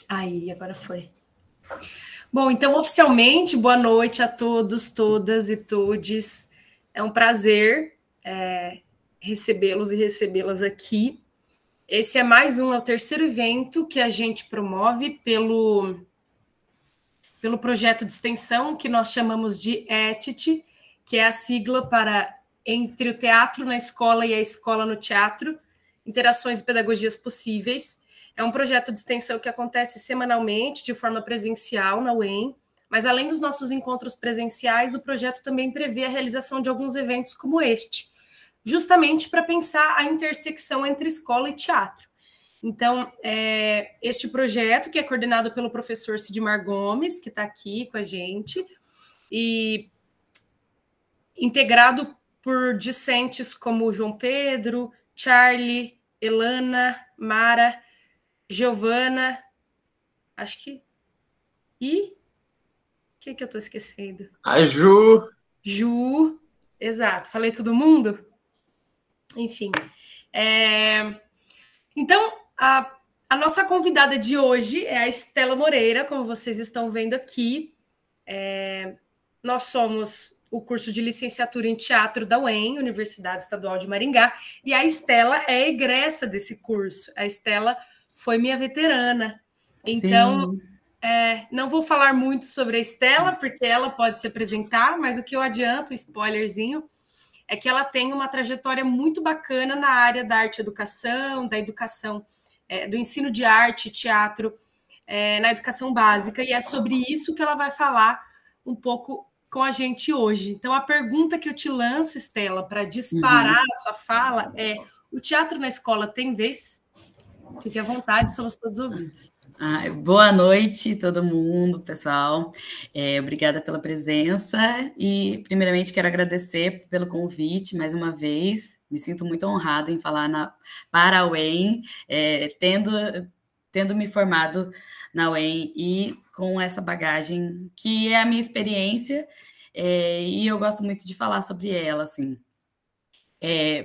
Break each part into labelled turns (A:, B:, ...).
A: Aí, agora foi. Bom, então, oficialmente, boa noite a todos, todas e todes. É um prazer recebê-los e recebê-las aqui. Esse é mais um, é o terceiro evento que a gente promove pelo projeto de extensão que nós chamamos de ETIT, que é a sigla para Entre o Teatro na Escola e a Escola no Teatro, Interações e Pedagogias Possíveis. É um projeto de extensão que acontece semanalmente, de forma presencial, na UEM, mas além dos nossos encontros presenciais, o projeto também prevê a realização de alguns eventos como este, justamente para pensar a intersecção entre escola e teatro. Então, este projeto, que é coordenado pelo professor Sidmar Gomes, que está aqui com a gente, e integrado por discentes como João Pedro, Charlie, Elana, Mara, Giovana, acho que... E... O que eu estou esquecendo?
B: A Ju.
A: Ju, exato. Falei todo mundo? Enfim. Então, a nossa convidada de hoje é a Estela Moreira, como vocês estão vendo aqui. Nós somos o curso de licenciatura em teatro da UEM, Universidade Estadual de Maringá, e a Estela é egressa desse curso. A Estela foi minha veterana. Então, não vou falar muito sobre a Estela, porque ela pode se apresentar, mas o que eu adianto, um spoilerzinho, é que ela tem uma trajetória muito bacana na área da arte-educação, da educação, do ensino de arte e teatro, na educação básica, e é sobre isso que ela vai falar um pouco com a gente hoje. Então, a pergunta que eu te lanço, Estela, para disparar a sua fala é: o teatro na escola tem vez? Fique à vontade, somos todos ouvidos.
C: Boa noite, todo mundo, pessoal. Obrigada pela presença e, primeiramente, quero agradecer pelo convite mais uma vez. Me sinto muito honrada em falar para a UEM, tendo me formado na UEM e com essa bagagem que é a minha experiência, e eu gosto muito de falar sobre ela, assim.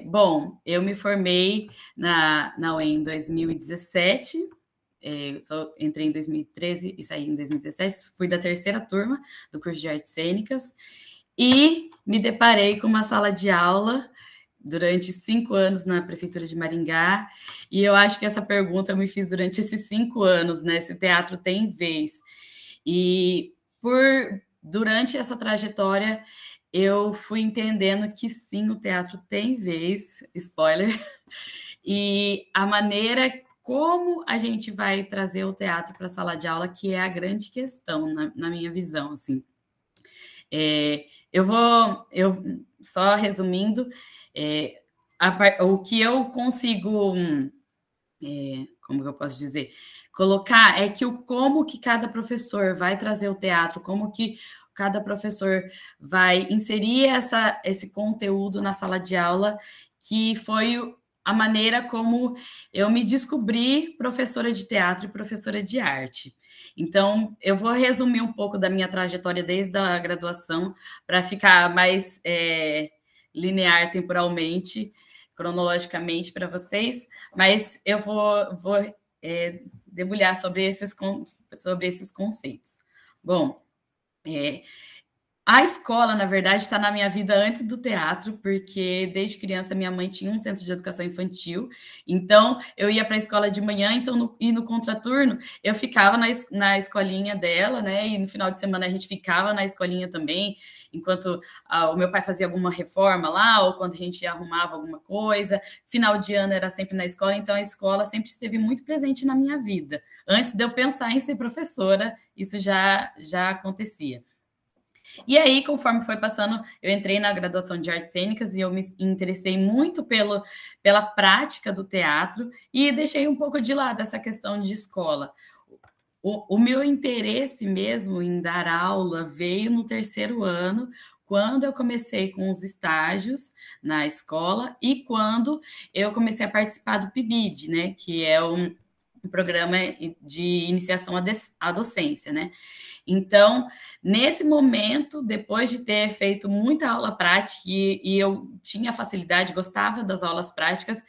C: Bom, eu me formei na UEM em 2017. Entrei em 2013 e saí em 2017, fui da terceira turma do curso de artes cênicas e me deparei com uma sala de aula durante 5 anos na prefeitura de Maringá, e eu acho que essa pergunta eu me fiz durante esses 5 anos, né, se o teatro tem vez. E durante essa trajetória eu fui entendendo que sim, o teatro tem vez, spoiler, e a maneira como a gente vai trazer o teatro para a sala de aula, que é a grande questão, na minha visão, assim. Só resumindo, o que eu consigo, como eu posso dizer, colocar é que como que cada professor vai trazer o teatro, como que cada professor vai inserir esse conteúdo na sala de aula, que foi a maneira como eu me descobri professora de teatro e professora de arte. Então, eu vou resumir um pouco da minha trajetória desde a graduação para ficar mais linear temporalmente, cronologicamente para vocês, mas eu vou debulhar sobre esses conceitos. Bom, a escola, na verdade, está na minha vida antes do teatro, porque desde criança minha mãe tinha um centro de educação infantil, então eu ia para a escola de manhã, e no contraturno eu ficava na escolinha dela, né? E no final de semana a gente ficava na escolinha também, enquanto o meu pai fazia alguma reforma lá, ou quando a gente arrumava alguma coisa. Final de ano era sempre na escola, então a escola sempre esteve muito presente na minha vida. Antes de eu pensar em ser professora, isso já acontecia. E aí, conforme foi passando, eu entrei na graduação de artes cênicas e eu me interessei muito pela prática do teatro e deixei um pouco de lado essa questão de escola. O meu interesse mesmo em dar aula veio no terceiro ano, quando eu comecei com os estágios na escola e quando eu comecei a participar do PIBID, né, que é um programa de iniciação à docência, né? Então, nesse momento, depois de ter feito muita aula prática e eu tinha facilidade, gostava das aulas práticas,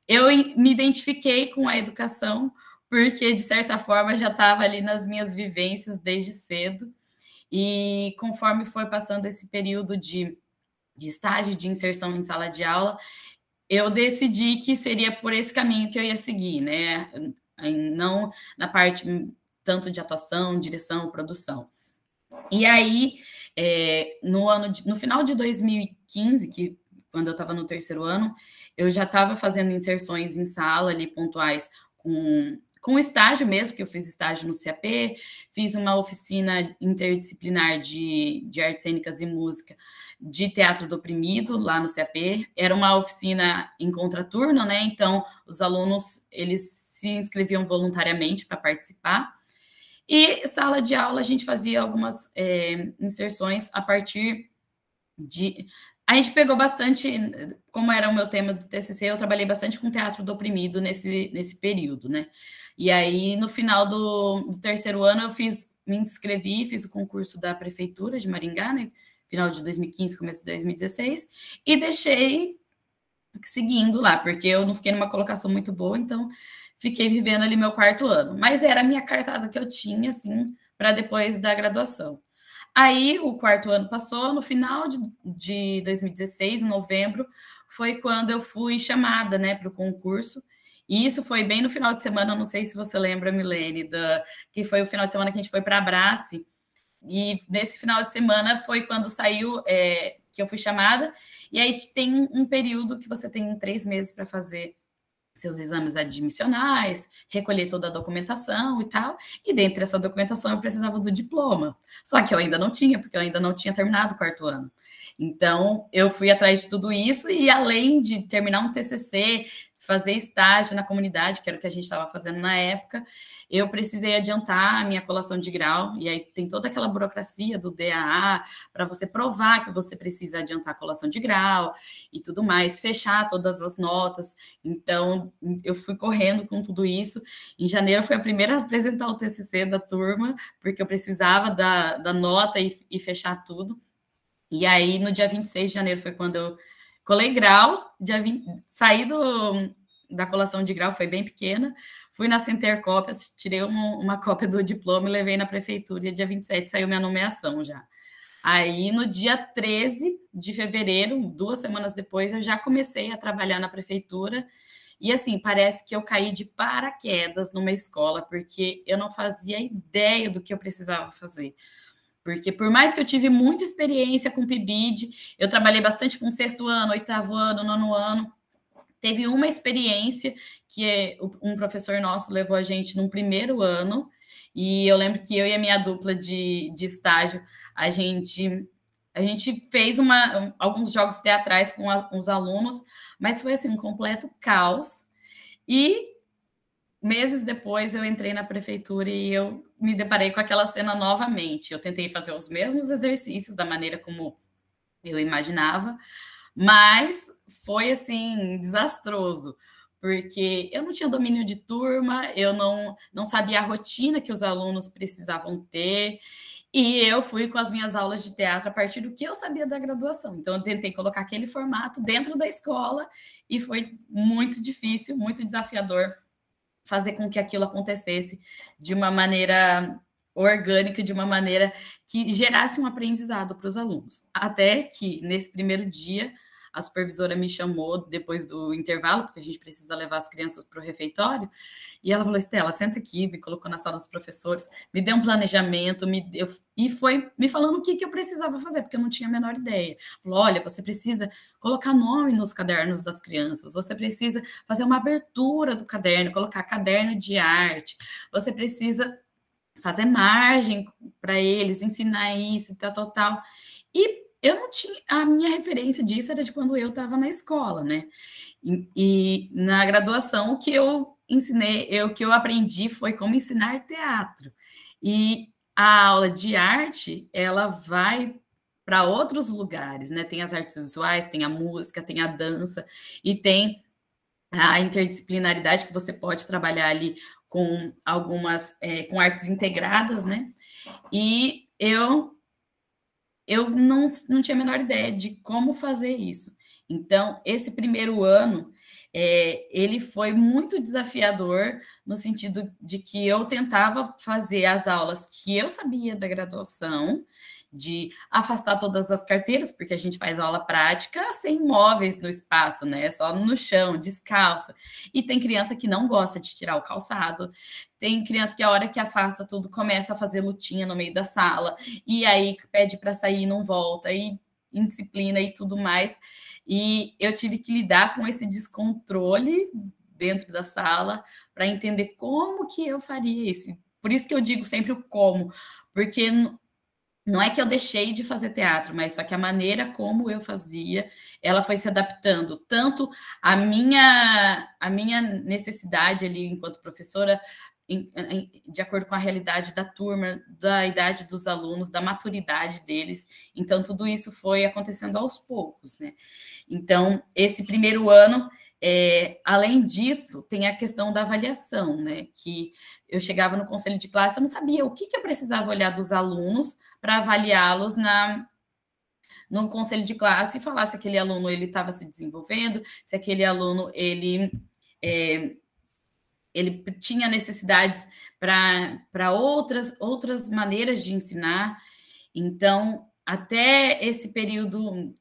C: eu me identifiquei com a educação, porque, de certa forma, já estava ali nas minhas vivências desde cedo. E conforme foi passando esse período de estágio, de inserção em sala de aula, eu decidi que seria por esse caminho que eu ia seguir, né? Não na parte tanto de atuação, direção, produção. E aí, no final de 2015, que quando eu estava no terceiro ano, eu já estava fazendo inserções em sala ali pontuais com estágio mesmo, que eu fiz estágio no CAP, fiz uma oficina interdisciplinar de artes cênicas e música de teatro do oprimido lá no CAP. Era uma oficina em contraturno, né? Então, os alunos, eles se inscreviam voluntariamente para participar. E sala de aula, a gente fazia algumas inserções a partir de... A gente pegou bastante, como era o meu tema do TCC, eu trabalhei bastante com teatro do oprimido nesse período, né? E aí, no final do terceiro ano, me inscrevi, fiz o concurso da Prefeitura de Maringá, né? Final de 2015, começo de 2016, e deixei seguindo lá, porque eu não fiquei numa colocação muito boa, então fiquei vivendo ali meu quarto ano. Mas era a minha cartada que eu tinha, assim, para depois da graduação. Aí o quarto ano passou, no final de 2016, em novembro, foi quando eu fui chamada, né, para o concurso. E isso foi bem no final de semana, não sei se você lembra, Milene, que foi o final de semana que a gente foi para a Abrace. E nesse final de semana foi quando saiu que eu fui chamada. E aí tem um período que você tem 3 meses para fazer seus exames admissionais, recolher toda a documentação e tal, e dentre essa documentação eu precisava do diploma, só que eu ainda não tinha, porque eu ainda não tinha terminado o quarto ano. Então, eu fui atrás de tudo isso, e além de terminar um TCC, fazer estágio na comunidade, que era o que a gente estava fazendo na época, eu precisei adiantar a minha colação de grau, e aí tem toda aquela burocracia do DAA para você provar que você precisa adiantar a colação de grau e tudo mais, fechar todas as notas. Então, eu fui correndo com tudo isso. Em janeiro, eu fui a primeira a apresentar o TCC da turma, porque eu precisava da nota e fechar tudo. E aí, no dia 26 de janeiro, foi quando eu colei grau, saí da colação de grau, foi bem pequena, fui na Center Cópias, tirei uma cópia do diploma e levei na prefeitura, e dia 27 saiu minha nomeação já. Aí, no dia 13 de fevereiro, 2 semanas depois, eu já comecei a trabalhar na prefeitura, e assim, parece que eu caí de paraquedas numa escola, porque eu não fazia ideia do que eu precisava fazer. Porque por mais que eu tive muita experiência com PIBID, eu trabalhei bastante com 6º ano, 8º ano, 9º ano. Teve uma experiência que um professor nosso levou a gente num primeiro ano, e eu lembro que eu e a minha dupla de estágio, a gente fez alguns jogos teatrais com os alunos, mas foi assim, um completo caos. E meses depois eu entrei na prefeitura e eu me deparei com aquela cena novamente. Eu tentei fazer os mesmos exercícios da maneira como eu imaginava, mas foi assim desastroso, porque eu não tinha domínio de turma, eu não sabia a rotina que os alunos precisavam ter, e eu fui com as minhas aulas de teatro a partir do que eu sabia da graduação. Então eu tentei colocar aquele formato dentro da escola e foi muito difícil, muito desafiador fazer com que aquilo acontecesse de uma maneira orgânica, de uma maneira que gerasse um aprendizado para os alunos. Até que, nesse primeiro dia, a supervisora me chamou depois do intervalo, porque a gente precisa levar as crianças para o refeitório, e ela falou, Estela, senta aqui, me colocou na sala dos professores, me deu um planejamento, e foi me falando o que eu precisava fazer, porque eu não tinha a menor ideia. Falou, olha, você precisa colocar nome nos cadernos das crianças, você precisa fazer uma abertura do caderno, colocar caderno de arte, você precisa fazer margem para eles, ensinar isso, tal. E eu não tinha, a minha referência disso era de quando eu estava na escola, né? E na graduação, o que eu ensinei, o que eu aprendi foi como ensinar teatro. E a aula de arte, ela vai para outros lugares, né? Tem as artes visuais, tem a música, tem a dança, e tem a interdisciplinaridade que você pode trabalhar ali com algumas, com artes integradas, né? E eu não tinha a menor ideia de como fazer isso. Então, esse primeiro ano, ele foi muito desafiador no sentido de que eu tentava fazer as aulas que eu sabia da graduação, de afastar todas as carteiras, porque a gente faz aula prática sem móveis no espaço, né? Só no chão, descalço. E tem criança que não gosta de tirar o calçado, tem criança que a hora que afasta tudo começa a fazer lutinha no meio da sala, e aí pede para sair e não volta, e indisciplina e tudo mais. E eu tive que lidar com esse descontrole dentro da sala para entender como que eu faria isso. Por isso que eu digo sempre o como, porque não é que eu deixei de fazer teatro, mas só que a maneira como eu fazia, ela foi se adaptando. Tanto a minha necessidade ali enquanto professora, de acordo com a realidade da turma, da idade dos alunos, da maturidade deles. Então, tudo isso foi acontecendo aos poucos, né? Então, esse primeiro ano, além disso, tem a questão da avaliação, né? Que eu chegava no conselho de classe, eu não sabia o que eu precisava olhar dos alunos para avaliá-los no conselho de classe e falar se aquele aluno ele estava se desenvolvendo, se aquele aluno ele tinha necessidades para outras maneiras de ensinar. Então, até esse período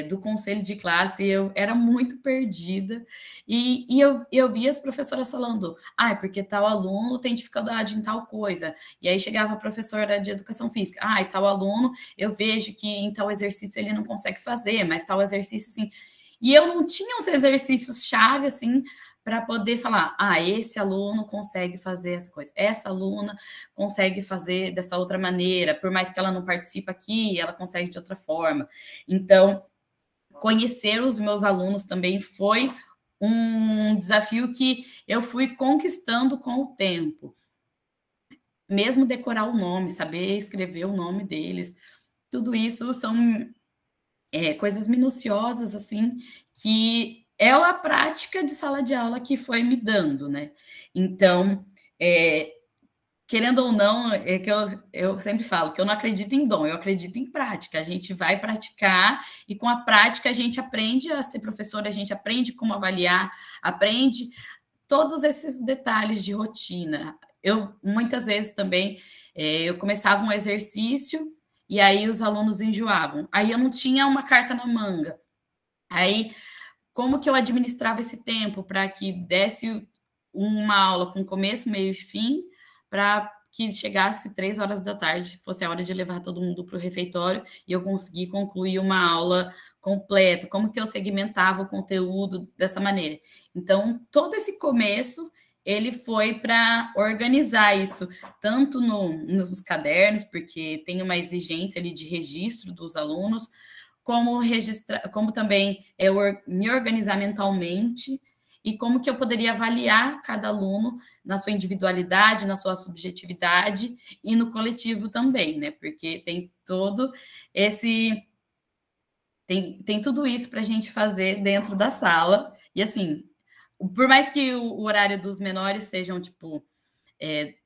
C: do conselho de classe, eu era muito perdida, e eu via as professoras falando, porque tal aluno tem dificuldade em tal coisa, e aí chegava a professora de educação física, tal aluno, eu vejo que em tal exercício ele não consegue fazer, mas tal exercício sim. E eu não tinha os exercícios-chave, assim, para poder falar, esse aluno consegue fazer essa coisa, essa aluna consegue fazer dessa outra maneira, por mais que ela não participe aqui, ela consegue de outra forma. Então, conhecer os meus alunos também foi um desafio que eu fui conquistando com o tempo. Mesmo decorar o nome, saber escrever o nome deles, tudo isso são coisas minuciosas, assim, que é a prática de sala de aula que foi me dando, né? Então, querendo ou não, é que eu sempre falo que eu não acredito em dom, eu acredito em prática. A gente vai praticar e com a prática a gente aprende a ser professor, a gente aprende como avaliar, aprende todos esses detalhes de rotina. Eu, muitas vezes também, eu começava um exercício e aí os alunos enjoavam. Aí eu não tinha uma carta na manga. Aí, como que eu administrava esse tempo para que desse uma aula com começo, meio e fim, para que chegasse 3 horas da tarde, fosse a hora de levar todo mundo para o refeitório e eu conseguir concluir uma aula completa, como que eu segmentava o conteúdo dessa maneira. Então, todo esse começo, ele foi para organizar isso, tanto nos cadernos, porque tem uma exigência ali de registro dos alunos, como também me organizar mentalmente e como que eu poderia avaliar cada aluno na sua individualidade, na sua subjetividade e no coletivo também, né? Porque tem todo esse... Tem tudo isso para a gente fazer dentro da sala. E, assim, por mais que o horário dos menores sejam, tipo,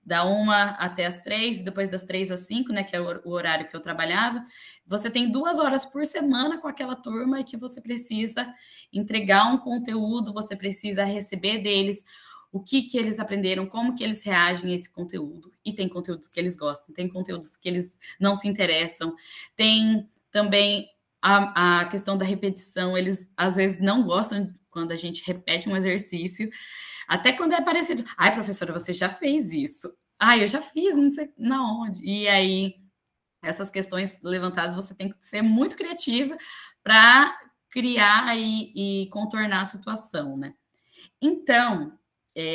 C: da 1 até as 3, depois das 3 às 5, né, que é o horário que eu trabalhava, você tem 2 horas por semana com aquela turma e que você precisa entregar um conteúdo, você precisa receber deles o que eles aprenderam, como que eles reagem a esse conteúdo. E tem conteúdos que eles gostam, tem conteúdos que eles não se interessam, tem também a questão da repetição, eles às vezes não gostam quando a gente repete um exercício, até quando é parecido. Professora, você já fez isso. Eu já fiz, não sei na onde. E aí, essas questões levantadas, você tem que ser muito criativa para criar e contornar a situação, né? Então,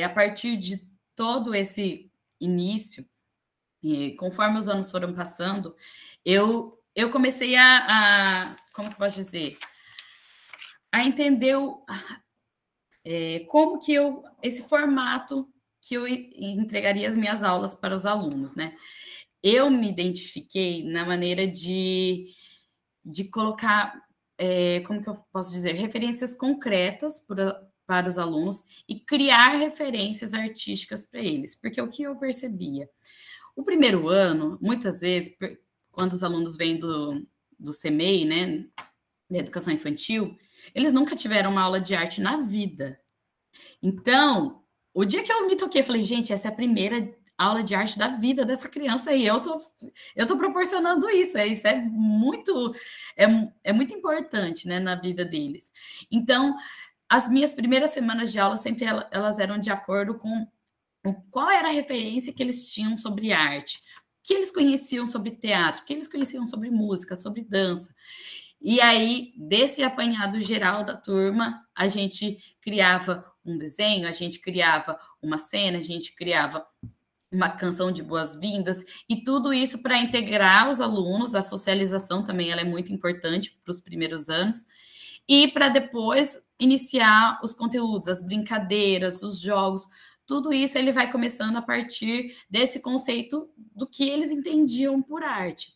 C: a partir de todo esse início, conforme os anos foram passando, eu comecei como que eu posso dizer? A entender como que esse formato que eu entregaria as minhas aulas para os alunos, né? Eu me identifiquei na maneira de colocar, como que eu posso dizer, referências concretas para os alunos e criar referências artísticas para eles, porque o que eu percebia? O primeiro ano, muitas vezes, quando os alunos vêm do CMEI, né, da educação infantil, eles nunca tiveram uma aula de arte na vida. Então, o dia que eu me toquei, eu falei, gente, essa é a primeira aula de arte da vida dessa criança e eu tô proporcionando isso. Isso é muito, é muito importante, né, na vida deles. Então, as minhas primeiras semanas de aula sempre elas eram de acordo com qual era a referência que eles tinham sobre arte, o que eles conheciam sobre teatro, o que eles conheciam sobre música, sobre dança. E aí, desse apanhado geral da turma, a gente criava um desenho, a gente criava uma cena, a gente criava uma canção de boas-vindas, e tudo isso para integrar os alunos, a socialização também ela é muito importante para os primeiros anos, e para depois iniciar os conteúdos, as brincadeiras, os jogos, tudo isso ele vai começando a partir desse conceito do que eles entendiam por arte.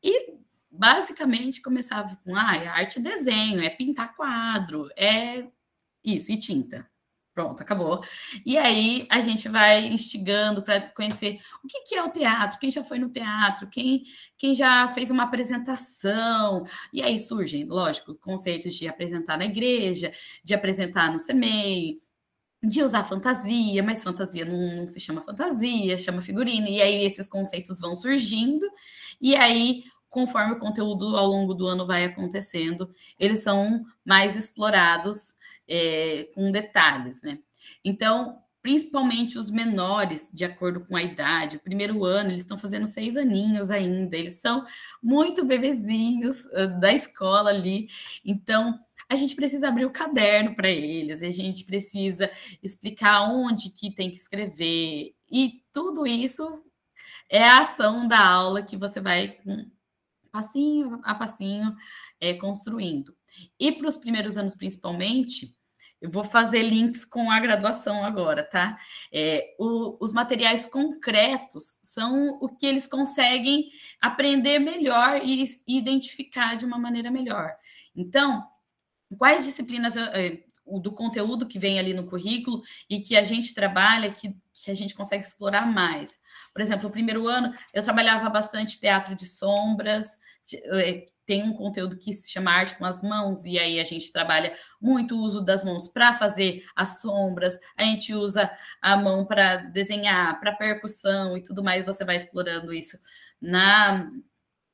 C: E basicamente começava com arte é desenho, é pintar quadro, é isso, e tinta. Pronto, acabou. E aí a gente vai instigando para conhecer o que é o teatro, quem já foi no teatro, quem já fez uma apresentação. E aí surgem, lógico, conceitos de apresentar na igreja, de apresentar no CMEI, de usar fantasia, mas fantasia não se chama fantasia, chama figurino. E aí esses conceitos vão surgindo, e aí, conforme o conteúdo ao longo do ano vai acontecendo, eles são mais explorados com detalhes, né? Então, principalmente os menores, de acordo com a idade, o primeiro ano, eles estão fazendo 6 aninhos ainda, eles são muito bebezinhos da escola ali, então a gente precisa abrir o caderno para eles, a gente precisa explicar onde que tem que escrever, e tudo isso é a ação da aula que você vai, passinho a passinho, construindo. E para os primeiros anos, principalmente, eu vou fazer links com a graduação agora, tá? Os materiais concretos são o que eles conseguem aprender melhor e identificar de uma maneira melhor. Então, quais disciplinas do conteúdo que vem ali no currículo e que a gente trabalha, que a gente consegue explorar mais? Por exemplo, no primeiro ano, eu trabalhava bastante teatro de sombras, tem um conteúdo que se chama arte com as mãos, e aí a gente trabalha muito o uso das mãos para fazer as sombras, a gente usa a mão para desenhar, para percussão e tudo mais, você vai explorando isso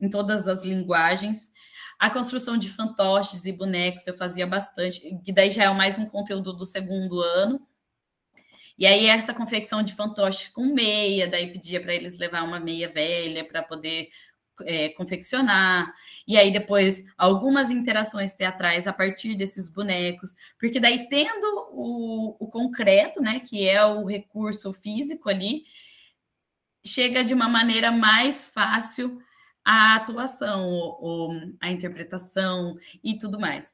C: em todas as linguagens. A construção de fantoches e bonecos eu fazia bastante, que daí já é mais um conteúdo do segundo ano. E aí essa confecção de fantoches com meia, daí pedia para eles levar uma meia velha para poder confeccionar, e aí depois algumas interações teatrais a partir desses bonecos, porque daí tendo o concreto, né, que é o recurso físico ali, chega de uma maneira mais fácil a atuação, a interpretação e tudo mais.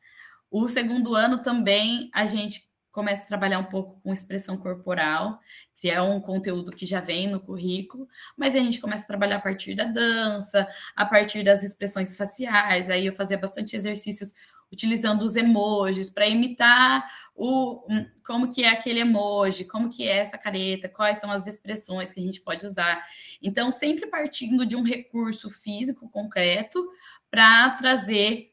C: O segundo ano também a gente começa a trabalhar um pouco com expressão corporal, que é um conteúdo que já vem no currículo, mas a gente começa a trabalhar a partir da dança, a partir das expressões faciais. Aí eu fazia bastante exercícios utilizando os emojis para imitar como que é aquele emoji, como que é essa careta, quais são as expressões que a gente pode usar. Então, sempre partindo de um recurso físico concreto para trazer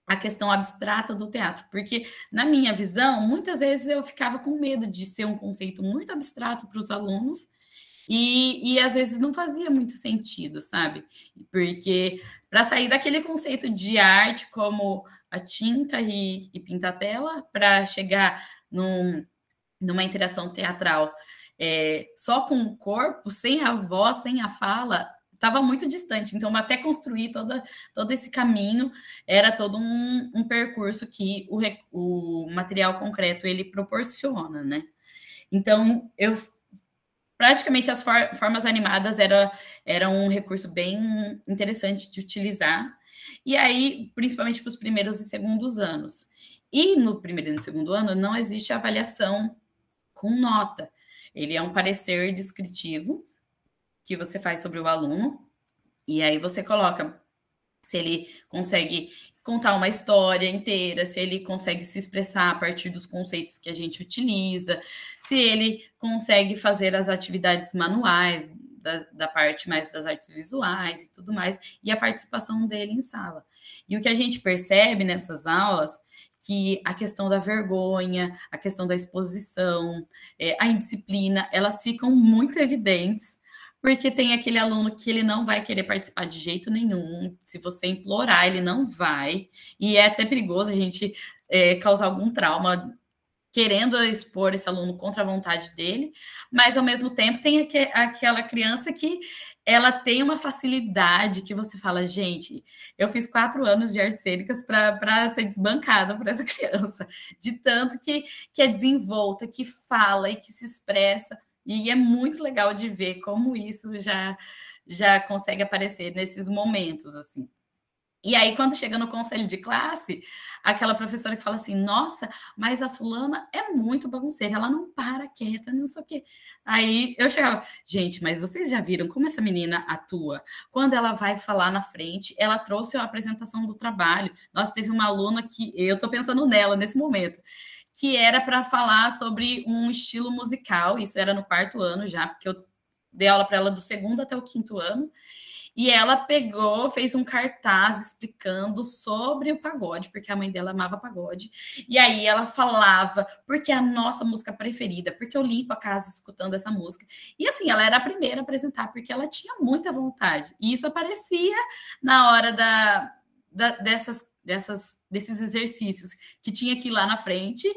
C: a questão abstrata do teatro, porque na minha visão, muitas vezes eu ficava com medo de ser um conceito muito abstrato para os alunos e às vezes não fazia muito sentido, sabe? Porque para sair daquele conceito de arte como a tinta e pintar tela, para chegar numa interação teatral só com o corpo, sem a voz, sem a fala, estava muito distante, então até construir todo esse caminho era todo um percurso que o material concreto ele proporciona, né? Então, praticamente as formas animadas era um recurso bem interessante de utilizar, e aí, principalmente para os primeiros e segundos anos. E no primeiro e no segundo ano não existe avaliação com nota, ele é um parecer descritivo que você faz sobre o aluno, e aí você coloca se ele consegue contar uma história inteira, se ele consegue se expressar a partir dos conceitos que a gente utiliza, se ele consegue fazer as atividades manuais da parte mais das artes visuais e tudo mais, e a participação dele em sala. E o que a gente percebe nessas aulas, que a questão da vergonha, a questão da exposição, a indisciplina, elas ficam muito evidentes, porque tem aquele aluno que ele não vai querer participar de jeito nenhum, se você implorar, ele não vai, e é até perigoso a gente causar algum trauma querendo expor esse aluno contra a vontade dele, mas ao mesmo tempo tem aquela criança que ela tem uma facilidade que você fala, gente, eu fiz 4 anos de artes cênicas para ser desbancada por essa criança, de tanto que é desenvolta, que fala e que se expressa, e é muito legal de ver como isso já consegue aparecer nesses momentos, assim. E aí, quando chega no conselho de classe, aquela professora que fala assim, nossa, mas a fulana é muito bagunceira, ela não para quieta, não sei o quê. Aí eu chegava, gente, mas vocês já viram como essa menina atua? Quando ela vai falar na frente, ela trouxe a apresentação do trabalho. Nossa, teve uma aluna que, eu tô pensando nela nesse momento, que era para falar sobre um estilo musical, isso era no 4º ano já, porque eu dei aula para ela do 2º até o 5º ano, e ela pegou, fez um cartaz explicando sobre o pagode, porque a mãe dela amava pagode. E aí ela falava, porque é a nossa música preferida, porque eu limpo a casa escutando essa música. E assim, ela era a primeira a apresentar, porque ela tinha muita vontade. E isso aparecia na hora desses exercícios que tinha que ir lá na frente,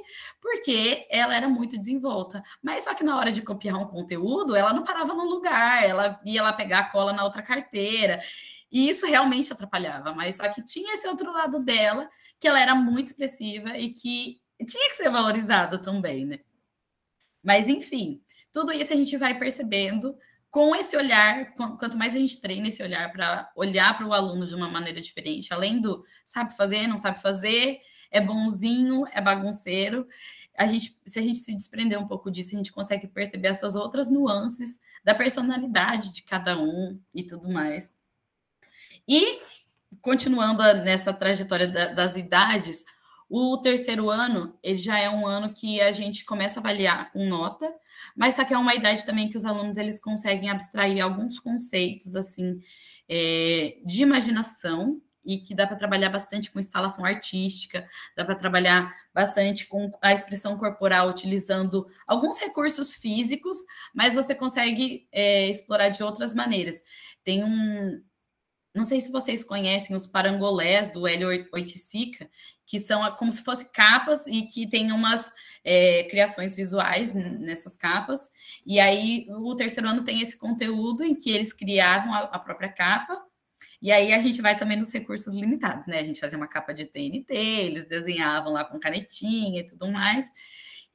C: porque ela era muito desenvolta. Mas só que na hora de copiar um conteúdo, ela não parava no lugar, ela ia lá pegar a cola na outra carteira, e isso realmente atrapalhava. Mas só que tinha esse outro lado dela, que ela era muito expressiva e que tinha que ser valorizado também, né? Mas, enfim, tudo isso a gente vai percebendo com esse olhar, quanto mais a gente treina esse olhar para olhar para o aluno de uma maneira diferente, além do sabe fazer, não sabe fazer, é bonzinho, é bagunceiro, se a gente se desprender um pouco disso, a gente consegue perceber essas outras nuances da personalidade de cada um e tudo mais. E, continuando nessa trajetória das idades, o 3º ano, ele já é um ano que a gente começa a avaliar com nota, mas só que é uma idade também que os alunos eles conseguem abstrair alguns conceitos assim de imaginação e que dá para trabalhar bastante com instalação artística, dá para trabalhar bastante com a expressão corporal, utilizando alguns recursos físicos, mas você consegue explorar de outras maneiras. Tem não sei se vocês conhecem os parangolés do Hélio Oiticica, que são como se fossem capas e que tem umas criações visuais nessas capas. E aí o 3º ano tem esse conteúdo em que eles criavam a própria capa. E aí a gente vai também nos recursos limitados, né? A gente fazia uma capa de TNT, eles desenhavam lá com canetinha e tudo mais.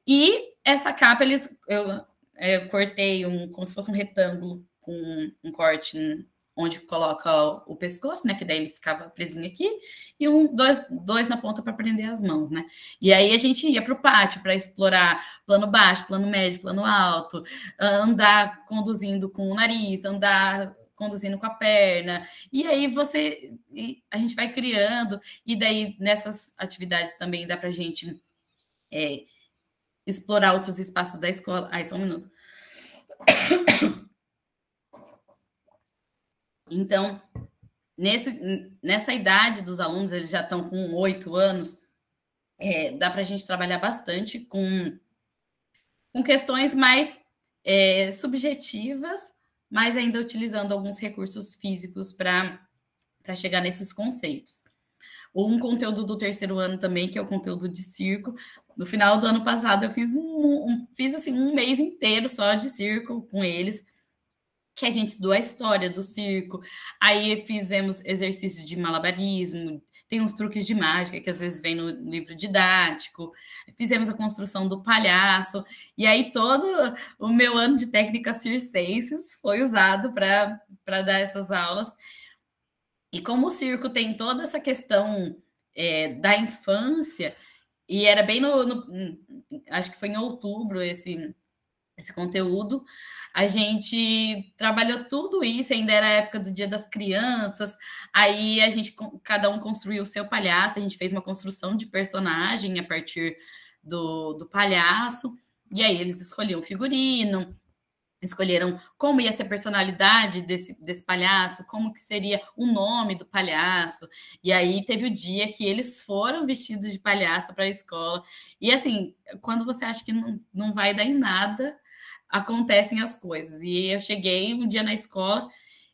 C: E essa capa, eu cortei como se fosse um retângulo com um corte onde coloca o pescoço, né? Que daí ele ficava presinho aqui, e dois na ponta para prender as mãos, né? E aí a gente ia para o pátio para explorar plano baixo, plano médio, plano alto, andar conduzindo com o nariz, andar conduzindo com a perna, e aí a gente vai criando, e daí nessas atividades também dá para a gente explorar outros espaços da escola. Ai, só um minuto. Então, nessa idade dos alunos, eles já estão com 8 anos, dá para a gente trabalhar bastante com questões mais subjetivas, mas ainda utilizando alguns recursos físicos para chegar nesses conceitos. Um conteúdo do 3º ano também, que é o conteúdo de circo. No final do ano passado, eu fiz assim, um mês inteiro só de circo com eles, que a gente estudou a história do circo, aí fizemos exercícios de malabarismo, tem uns truques de mágica que às vezes vem no livro didático, fizemos a construção do palhaço, e aí todo o meu ano de técnicas circenses foi usado para dar essas aulas. E como o circo tem toda essa questão da infância, e era bem acho que foi em outubro esse conteúdo, a gente trabalhou tudo isso, ainda era a época do Dia das Crianças, aí cada um construiu o seu palhaço, a gente fez uma construção de personagem a partir do palhaço, e aí eles escolhiam o figurino, escolheram como ia ser a personalidade desse palhaço, como que seria o nome do palhaço. E aí teve o dia que eles foram vestidos de palhaço para a escola. E assim, quando você acha que não vai dar em nada, acontecem as coisas. E eu cheguei um dia na escola,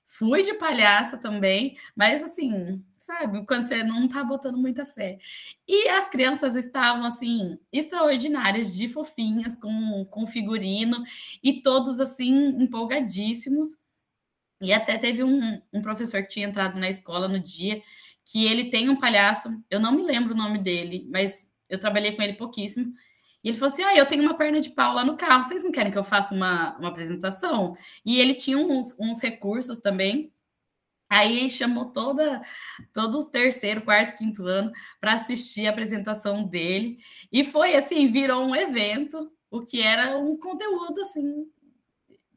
C: fui de palhaça também, mas assim, sabe, quando você não tá botando muita fé. E as crianças estavam, assim, extraordinárias, de fofinhas, com figurino, e todos, assim, empolgadíssimos. E até teve um professor que tinha entrado na escola no dia, que ele tem um palhaço, eu não me lembro o nome dele, mas eu trabalhei com ele pouquíssimo, e ele falou assim, eu tenho uma perna de pau lá no carro, vocês não querem que eu faça uma apresentação? E ele tinha uns recursos também. Aí chamou todo o terceiro, quarto, quinto ano para assistir a apresentação dele. E foi assim, virou um evento, o que era um conteúdo assim,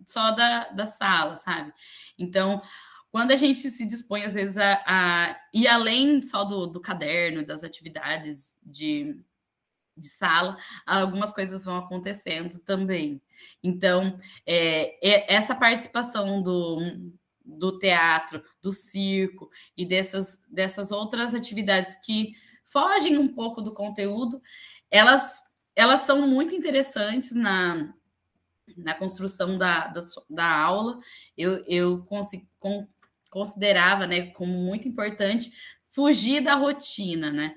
C: só da sala, sabe? Então, quando a gente se dispõe, às vezes, a ir além só do caderno, das atividades de sala, algumas coisas vão acontecendo também. Então, essa participação do teatro, do circo e dessas outras atividades que fogem um pouco do conteúdo, elas são muito interessantes na construção da aula. Eu considerava, né, como muito importante fugir da rotina, né?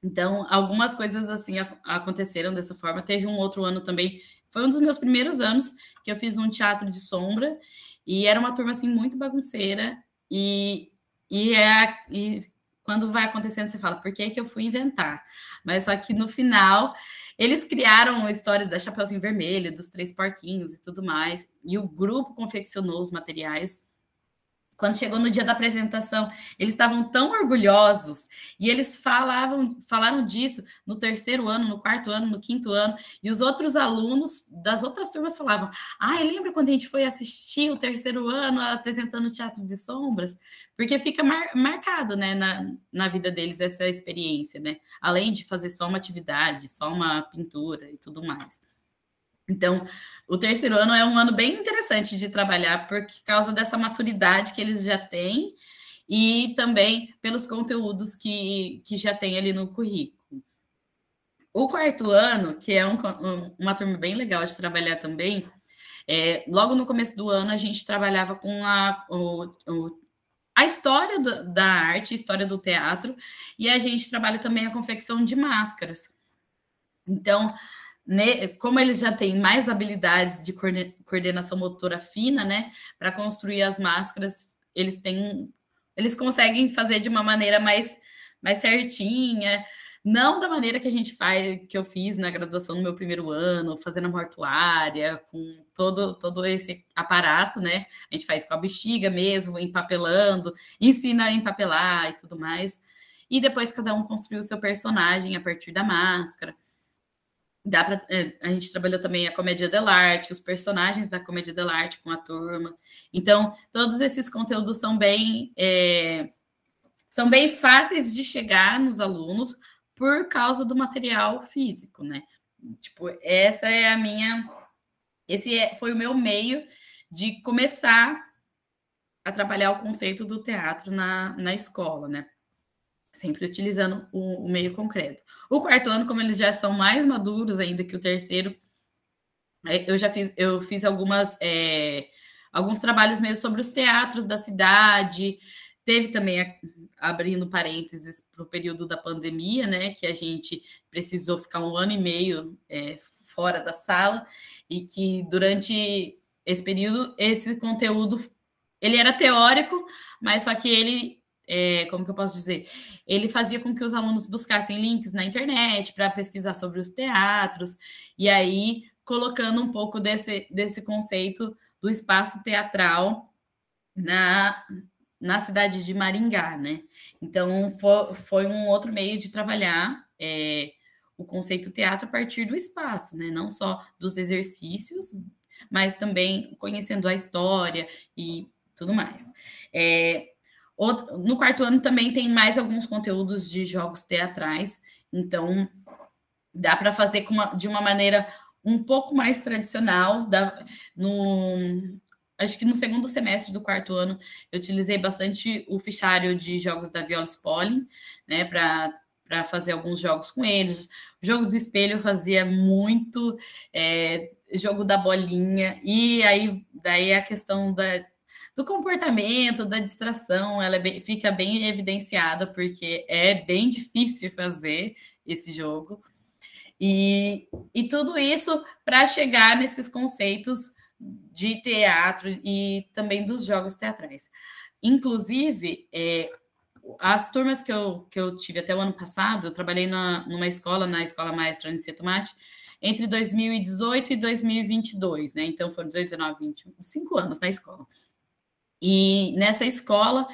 C: Então, algumas coisas assim aconteceram dessa forma. Teve um outro ano também, foi um dos meus primeiros anos que eu fiz um teatro de sombra, e era uma turma assim muito bagunceira, e quando vai acontecendo, você fala, por que que eu fui inventar? Mas só que no final, eles criaram a história da Chapeuzinho Vermelho, dos Três Porquinhos e tudo mais, e o grupo confeccionou os materiais. Quando chegou no dia da apresentação, eles estavam tão orgulhosos, e eles falaram disso no terceiro ano, no quarto ano, no quinto ano, e os outros alunos das outras turmas falavam, lembra quando a gente foi assistir o terceiro ano apresentando o Teatro de Sombras? Porque fica marcado, né, na vida deles essa experiência, né? Além de fazer só uma atividade, só uma pintura e tudo mais. Então, o terceiro ano é um ano bem interessante de trabalhar por causa dessa maturidade que eles já têm e também pelos conteúdos que já tem ali no currículo. O quarto ano, que é uma turma bem legal de trabalhar também, logo no começo do ano a gente trabalhava com a história da arte, a história do teatro, e a gente trabalha também a confecção de máscaras. Então, como eles já têm mais habilidades de coordenação motora fina, né, para construir as máscaras, eles conseguem fazer de uma maneira mais certinha, não da maneira que a gente faz, que eu fiz na graduação no meu primeiro ano, fazendo a mortuária, com todo esse aparato, né? A gente faz com a bexiga mesmo, empapelando, ensina a empapelar e tudo mais. E depois cada um construiu o seu personagem a partir da máscara. A gente trabalhou também a comédia dell'arte, os personagens da comédia dell'arte com a turma. Então, todos esses conteúdos são bem fáceis de chegar nos alunos por causa do material físico, né? Tipo, esse foi o meu meio de começar a trabalhar o conceito do teatro na escola, né? Sempre utilizando o meio concreto. O quarto ano, como eles já são mais maduros ainda que o terceiro, eu fiz alguns trabalhos mesmo sobre os teatros da cidade. Teve também, abrindo parênteses, para o período da pandemia, né, que a gente precisou ficar 1 ano e meio fora da sala, e que durante esse período, esse conteúdo, ele era teórico, mas só que ele, como que eu posso dizer? Ele fazia com que os alunos buscassem links na internet para pesquisar sobre os teatros, e aí colocando um pouco desse conceito do espaço teatral na cidade de Maringá, né? Então, foi um outro meio de trabalhar o conceito teatro a partir do espaço, né? Não só dos exercícios, mas também conhecendo a história e tudo mais. No quarto ano também tem mais alguns conteúdos de jogos teatrais, então dá para fazer de uma maneira um pouco mais tradicional. Acho que no segundo semestre do quarto ano, eu utilizei bastante o fichário de jogos da Viola Spolin, né, para fazer alguns jogos com eles. O jogo do espelho eu fazia muito, jogo da bolinha, e aí daí a questão do comportamento, da distração, ela fica bem evidenciada, porque é bem difícil fazer esse jogo. E tudo isso para chegar nesses conceitos de teatro e também dos jogos teatrais. Inclusive, as turmas que eu tive até o ano passado, eu trabalhei numa escola, na Escola Maestra Aniceto Matti, entre 2018 e 2022, né? Então, foram 18, 19, 21, 5 anos na escola. E nessa escola,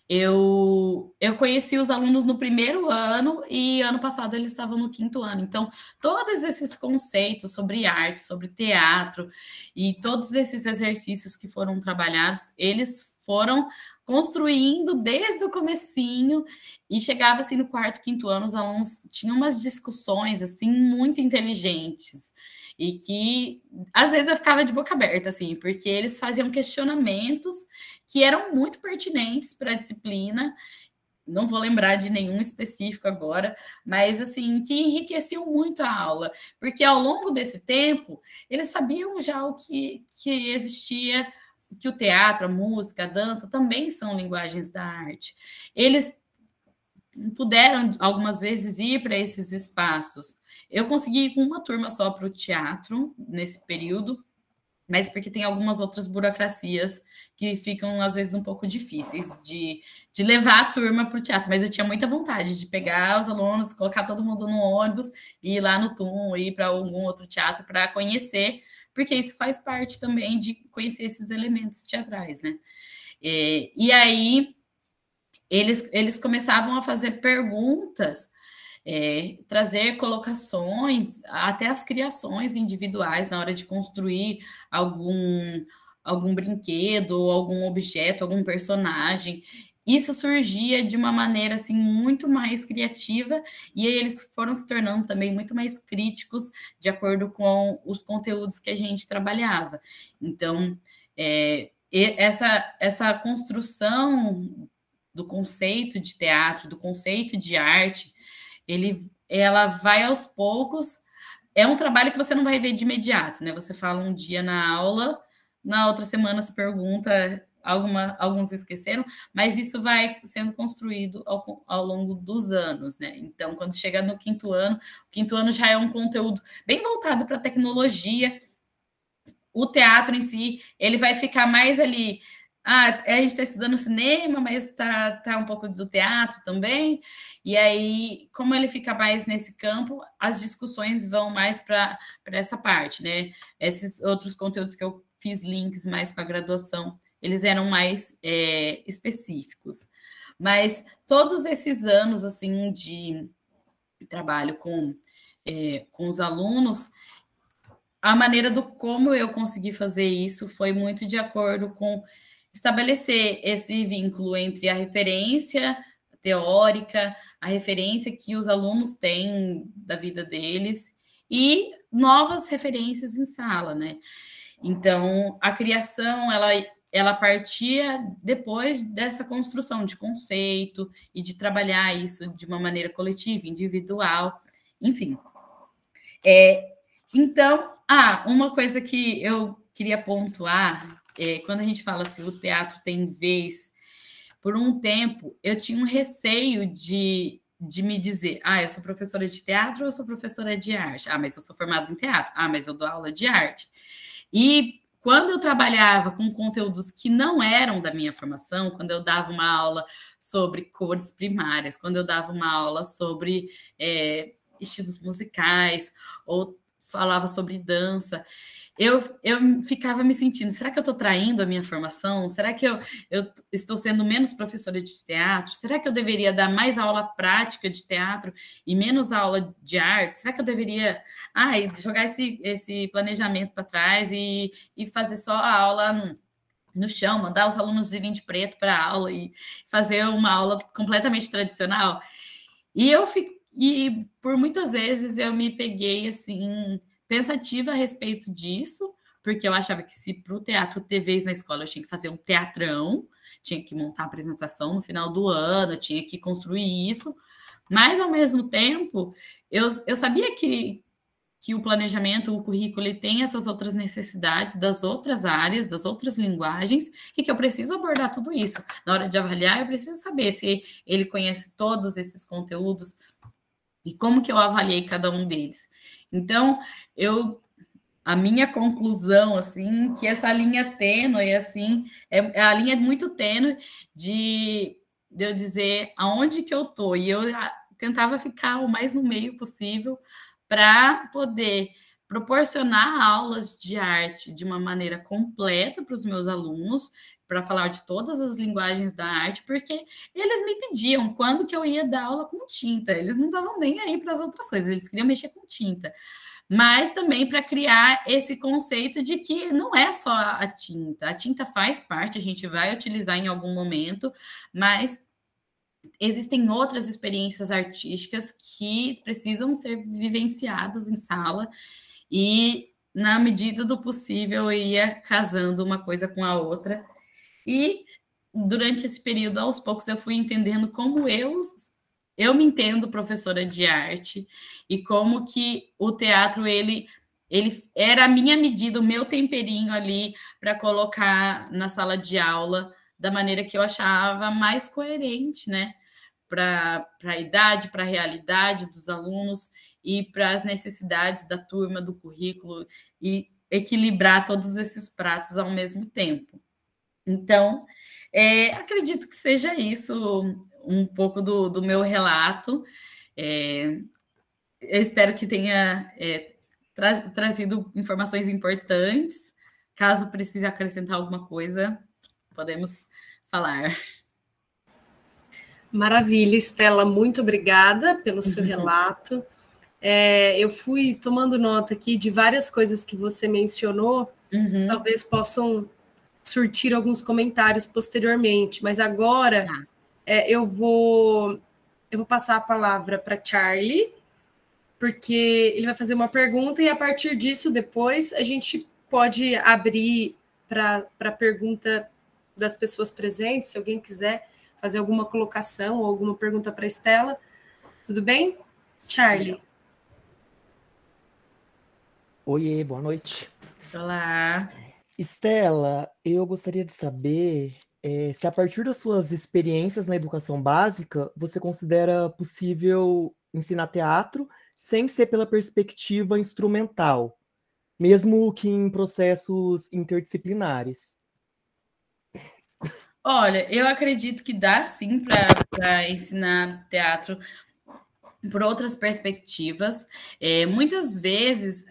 C: eu conheci os alunos no primeiro ano e ano passado eles estavam no quinto ano. Então, todos esses conceitos sobre arte, sobre teatro e todos esses exercícios que foram trabalhados, eles foram construindo desde o comecinho e chegava assim no quarto, quinto ano, os alunos tinham umas discussões assim muito inteligentes e que às vezes eu ficava de boca aberta assim, porque eles faziam questionamentos que eram muito pertinentes para a disciplina. Não vou lembrar de nenhum específico agora, mas assim, que enriqueciam muito a aula, porque ao longo desse tempo, eles sabiam já o que existia, que o teatro, a música, a dança também são linguagens da arte. Eles puderam algumas vezes ir para esses espaços. Eu consegui ir com uma turma só para o teatro nesse período, mas porque tem algumas outras burocracias que ficam, às vezes, um pouco difíceis de levar a turma para o teatro. Mas eu tinha muita vontade de pegar os alunos, colocar todo mundo no ônibus, e ir lá no TUM, ir para algum outro teatro para conhecer, porque isso faz parte também de conhecer esses elementos teatrais, né? E aí, eles começavam a fazer perguntas, trazer colocações, até as criações individuais na hora de construir algum brinquedo, ou algum objeto, algum personagem. Isso surgia de uma maneira assim muito mais criativa, e aí eles foram se tornando também muito mais críticos de acordo com os conteúdos que a gente trabalhava. Então, essa construção do conceito de teatro, do conceito de arte, ela vai aos poucos. É um trabalho que você não vai ver de imediato, né? Você fala um dia na aula, na outra semana se pergunta, alguns esqueceram, mas isso vai sendo construído ao longo dos anos, né? Então, quando chega no quinto ano já é um conteúdo bem voltado para a tecnologia. O teatro em si, ele vai ficar mais ali. A gente está estudando cinema, mas tá um pouco do teatro também. E aí, como ele fica mais nesse campo, as discussões vão mais para essa parte, né? Esses outros conteúdos que eu fiz links mais com a graduação, eles eram mais específicos. Mas todos esses anos assim de trabalho com os alunos, a maneira do como eu consegui fazer isso foi muito de acordo com estabelecer esse vínculo entre a referência teórica, a referência que os alunos têm da vida deles e novas referências em sala, né? Então, a criação, ela partia depois dessa construção de conceito e de trabalhar isso de uma maneira coletiva, individual, enfim. Então, uma coisa que eu queria pontuar, quando a gente fala assim, o teatro tem vez, por um tempo, eu tinha um receio de me dizer, eu sou professora de teatro ou eu sou professora de arte? Mas eu sou formada em teatro. Mas eu dou aula de arte. E quando eu trabalhava com conteúdos que não eram da minha formação, quando eu dava uma aula sobre cores primárias, quando eu dava uma aula sobre estilos musicais, ou falava sobre dança, eu ficava me sentindo, será que eu estou traindo a minha formação? Será que eu estou sendo menos professora de teatro? Será que eu deveria dar mais aula prática de teatro e menos aula de arte? Será que eu deveria jogar esse planejamento para trás e fazer só a aula no chão, mandar os alunos irem de preto para a aula e fazer uma aula completamente tradicional? E por muitas vezes eu me peguei assim, pensativa a respeito disso, porque eu achava que se para o teatro ter vez na escola eu tinha que fazer um teatrão, tinha que montar a apresentação no final do ano, tinha que construir isso, mas, ao mesmo tempo, eu sabia que o planejamento, o currículo, ele tem essas outras necessidades das outras áreas, das outras linguagens, e que eu preciso abordar tudo isso. Na hora de avaliar, eu preciso saber se ele conhece todos esses conteúdos e como que eu avaliei cada um deles. Então, a minha conclusão, assim, que essa linha tênue, assim, a linha muito tênue de eu dizer aonde que eu tô, e eu tentava ficar o mais no meio possível para poder proporcionar aulas de arte de uma maneira completa para os meus alunos, para falar de todas as linguagens da arte, porque eles me pediam quando que eu ia dar aula com tinta, eles não estavam nem aí para as outras coisas, eles queriam mexer com tinta, mas também para criar esse conceito de que não é só a tinta faz parte, a gente vai utilizar em algum momento, mas existem outras experiências artísticas que precisam ser vivenciadas em sala e, na medida do possível, eu ia casando uma coisa com a outra. E, durante esse período, aos poucos, eu fui entendendo como eu me entendo professora de arte e como que o teatro, ele era a minha medida, o meu temperinho ali para colocar na sala de aula da maneira que eu achava mais coerente, né? Para a idade, para a realidade dos alunos e para as necessidades da turma, do currículo, e equilibrar todos esses pratos ao mesmo tempo. Então, acredito que seja isso um pouco do meu relato. Eu espero que tenha trazido informações importantes. Caso precise acrescentar alguma coisa, podemos falar.
A: Maravilha, Estela, muito obrigada pelo seu relato. Eu fui tomando nota aqui de várias coisas que você mencionou, talvez possam surtir alguns comentários posteriormente, mas agora eu vou passar a palavra para Charlie, porque ele vai fazer uma pergunta e a partir disso, depois, a gente pode abrir para a pergunta das pessoas presentes, se alguém quiser fazer alguma colocação ou alguma pergunta para a Estela. Tudo bem? Charlie.
B: Oiê, boa noite.
C: Olá.
B: Estela, eu gostaria de saber se a partir das suas experiências na educação básica, você considera possível ensinar teatro sem ser pela perspectiva instrumental, mesmo que em processos interdisciplinares.
C: Olha, eu acredito que dá sim para ensinar teatro por outras perspectivas. Muitas vezes,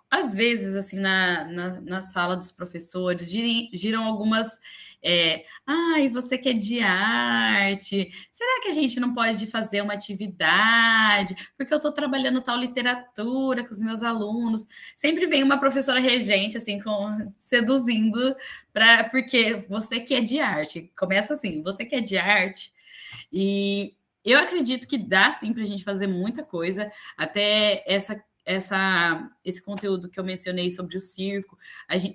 C: às vezes, assim, na sala dos professores, giram algumas... e você que é de arte, será que a gente não pode fazer uma atividade? Porque eu estou trabalhando tal literatura com os meus alunos. Sempre vem uma professora regente, assim, seduzindo, porque você que é de arte. Começa assim, você que é de arte. E eu acredito que dá, sim, para a gente fazer muita coisa, até esse conteúdo que eu mencionei sobre o circo.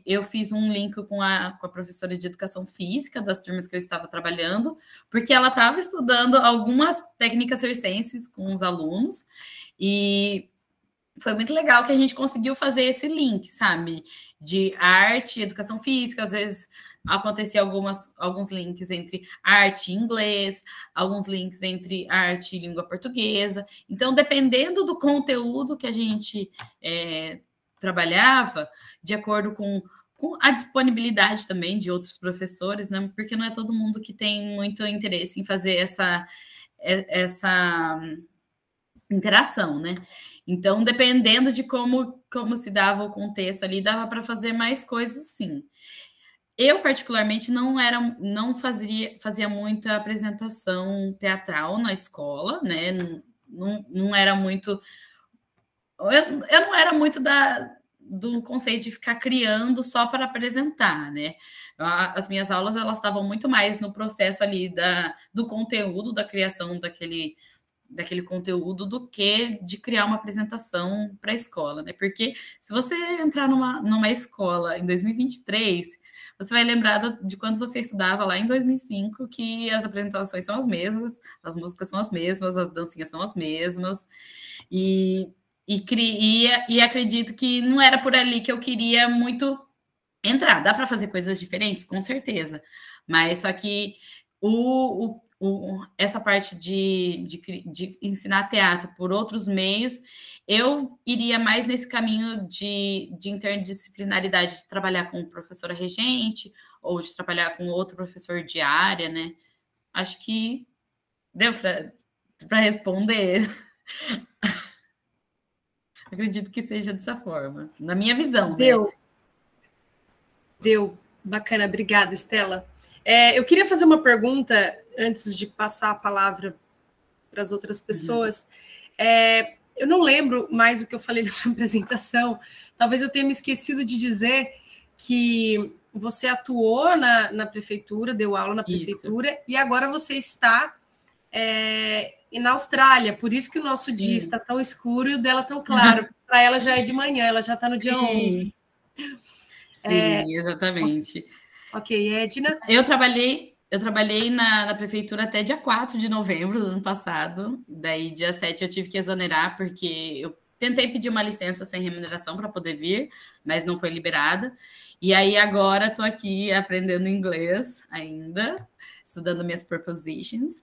C: Eu fiz um link com a professora de educação física das turmas que eu estava trabalhando, porque ela estava estudando algumas técnicas circenses com os alunos, e foi muito legal que a gente conseguiu fazer esse link, sabe? De arte e educação física, às vezes acontecia alguns links entre arte e inglês, alguns links entre arte e língua portuguesa. Então, dependendo do conteúdo que a gente trabalhava, de acordo com a disponibilidade também de outros professores, né? Porque não é todo mundo que tem muito interesse em fazer essa interação, né? Então, dependendo de como se dava o contexto ali, dava para fazer mais coisas, sim. Eu, particularmente, não fazia muita apresentação teatral na escola, né? Não era muito... Eu não era muito do conceito de ficar criando só para apresentar, né? As minhas aulas, elas estavam muito mais no processo ali do conteúdo, da criação daquele conteúdo do que de criar uma apresentação para a escola, né? Porque se você entrar numa escola em 2023, você vai lembrar de quando você estudava lá em 2005, que as apresentações são as mesmas, as músicas são as mesmas, as dancinhas são as mesmas, e acredito que não era por ali que eu queria muito entrar. Dá para fazer coisas diferentes? Com certeza. Mas só que essa parte de ensinar teatro por outros meios, eu iria mais nesse caminho de interdisciplinaridade, de trabalhar com professora regente ou de trabalhar com outro professor de área, né? Acho que deu para responder. Acredito que seja dessa forma, na minha visão.
A: Deu.
C: Né?
A: Deu. Bacana, obrigada, Estela. Eu queria fazer uma pergunta antes de passar a palavra para as outras pessoas. Eu não lembro mais o que eu falei nessa apresentação. Talvez eu tenha me esquecido de dizer que você atuou na prefeitura, deu aula na prefeitura, isso. E agora você está na Austrália. Por isso que o nosso dia está tão escuro e o dela tão claro. Para ela já é de manhã, ela já está no dia 11.
C: Sim, exatamente.
A: Ok, Edna?
C: Eu trabalhei na prefeitura até dia 4 de novembro do ano passado. Daí, dia 7, eu tive que exonerar, porque eu tentei pedir uma licença sem remuneração para poder vir, mas não foi liberada. E aí, agora, estou aqui aprendendo inglês ainda, estudando minhas prepositions.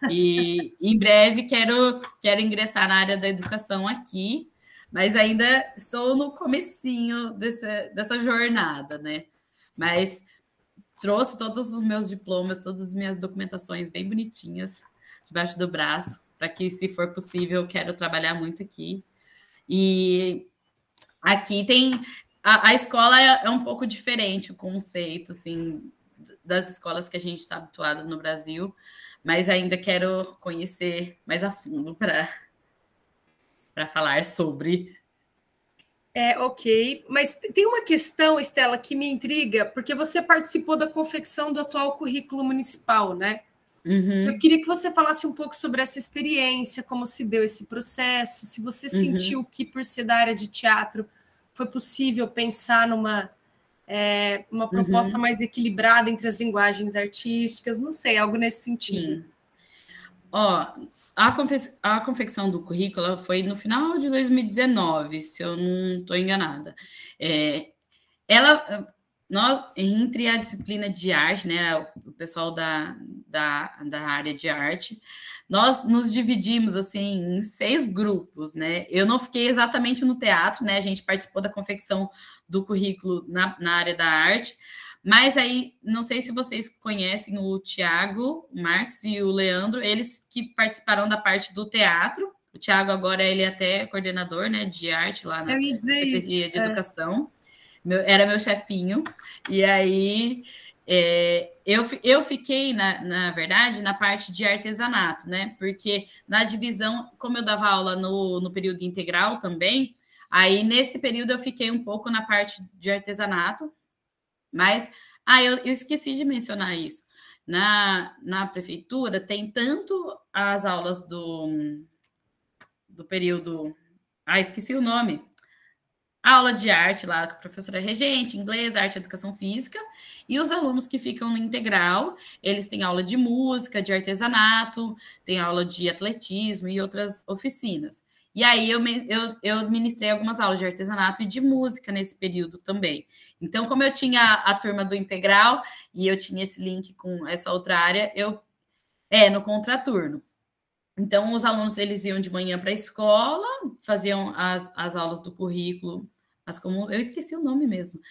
C: E em breve quero ingressar na área da educação aqui, mas ainda estou no comecinho dessa jornada, né? Mas trouxe todos os meus diplomas, todas as minhas documentações bem bonitinhas debaixo do braço, para que, se for possível, eu quero trabalhar muito aqui. E aqui tem... A escola é um pouco diferente, o conceito, assim, das escolas que a gente está habituado no Brasil, mas ainda quero conhecer mais a fundo para falar sobre.
A: Ok, mas tem uma questão, Estela, que me intriga, porque você participou da confecção do atual currículo municipal, né?
C: Uhum.
A: Eu queria que você falasse um pouco sobre essa experiência, como se deu esse processo, se você sentiu que, por ser da área de teatro, foi possível pensar numa uma proposta mais equilibrada entre as linguagens artísticas, não sei, algo nesse sentido.
C: Sim. A confecção do currículo foi no final de 2019, se eu não estou enganada. Nós, entre a disciplina de arte, né, o pessoal da área de arte, nós nos dividimos assim em 6 grupos, né? Eu não fiquei exatamente no teatro, né? A gente participou da confecção do currículo na área da arte, mas aí, não sei se vocês conhecem o Thiago Marques e o Leandro, eles que participaram da parte do teatro. O Thiago agora ele é até coordenador, né, de arte lá na Secretaria de Educação. Era meu chefinho. E aí eu fiquei, na verdade, na parte de artesanato, né? Porque na divisão, como eu dava aula no período integral também, aí nesse período eu fiquei um pouco na parte de artesanato. Mas, eu esqueci de mencionar isso. Na prefeitura tem tanto as aulas do período... esqueci o nome. A aula de arte lá com a professora regente, inglês, arte e educação física, e os alunos que ficam no integral, eles têm aula de música, de artesanato, tem aula de atletismo e outras oficinas. E aí eu ministrei algumas aulas de artesanato e de música nesse período também. Então, como eu tinha a turma do integral e eu tinha esse link com essa outra área, no contraturno. Então, os alunos, eles iam de manhã para a escola, faziam as aulas do currículo, as comuns, eu esqueci o nome mesmo.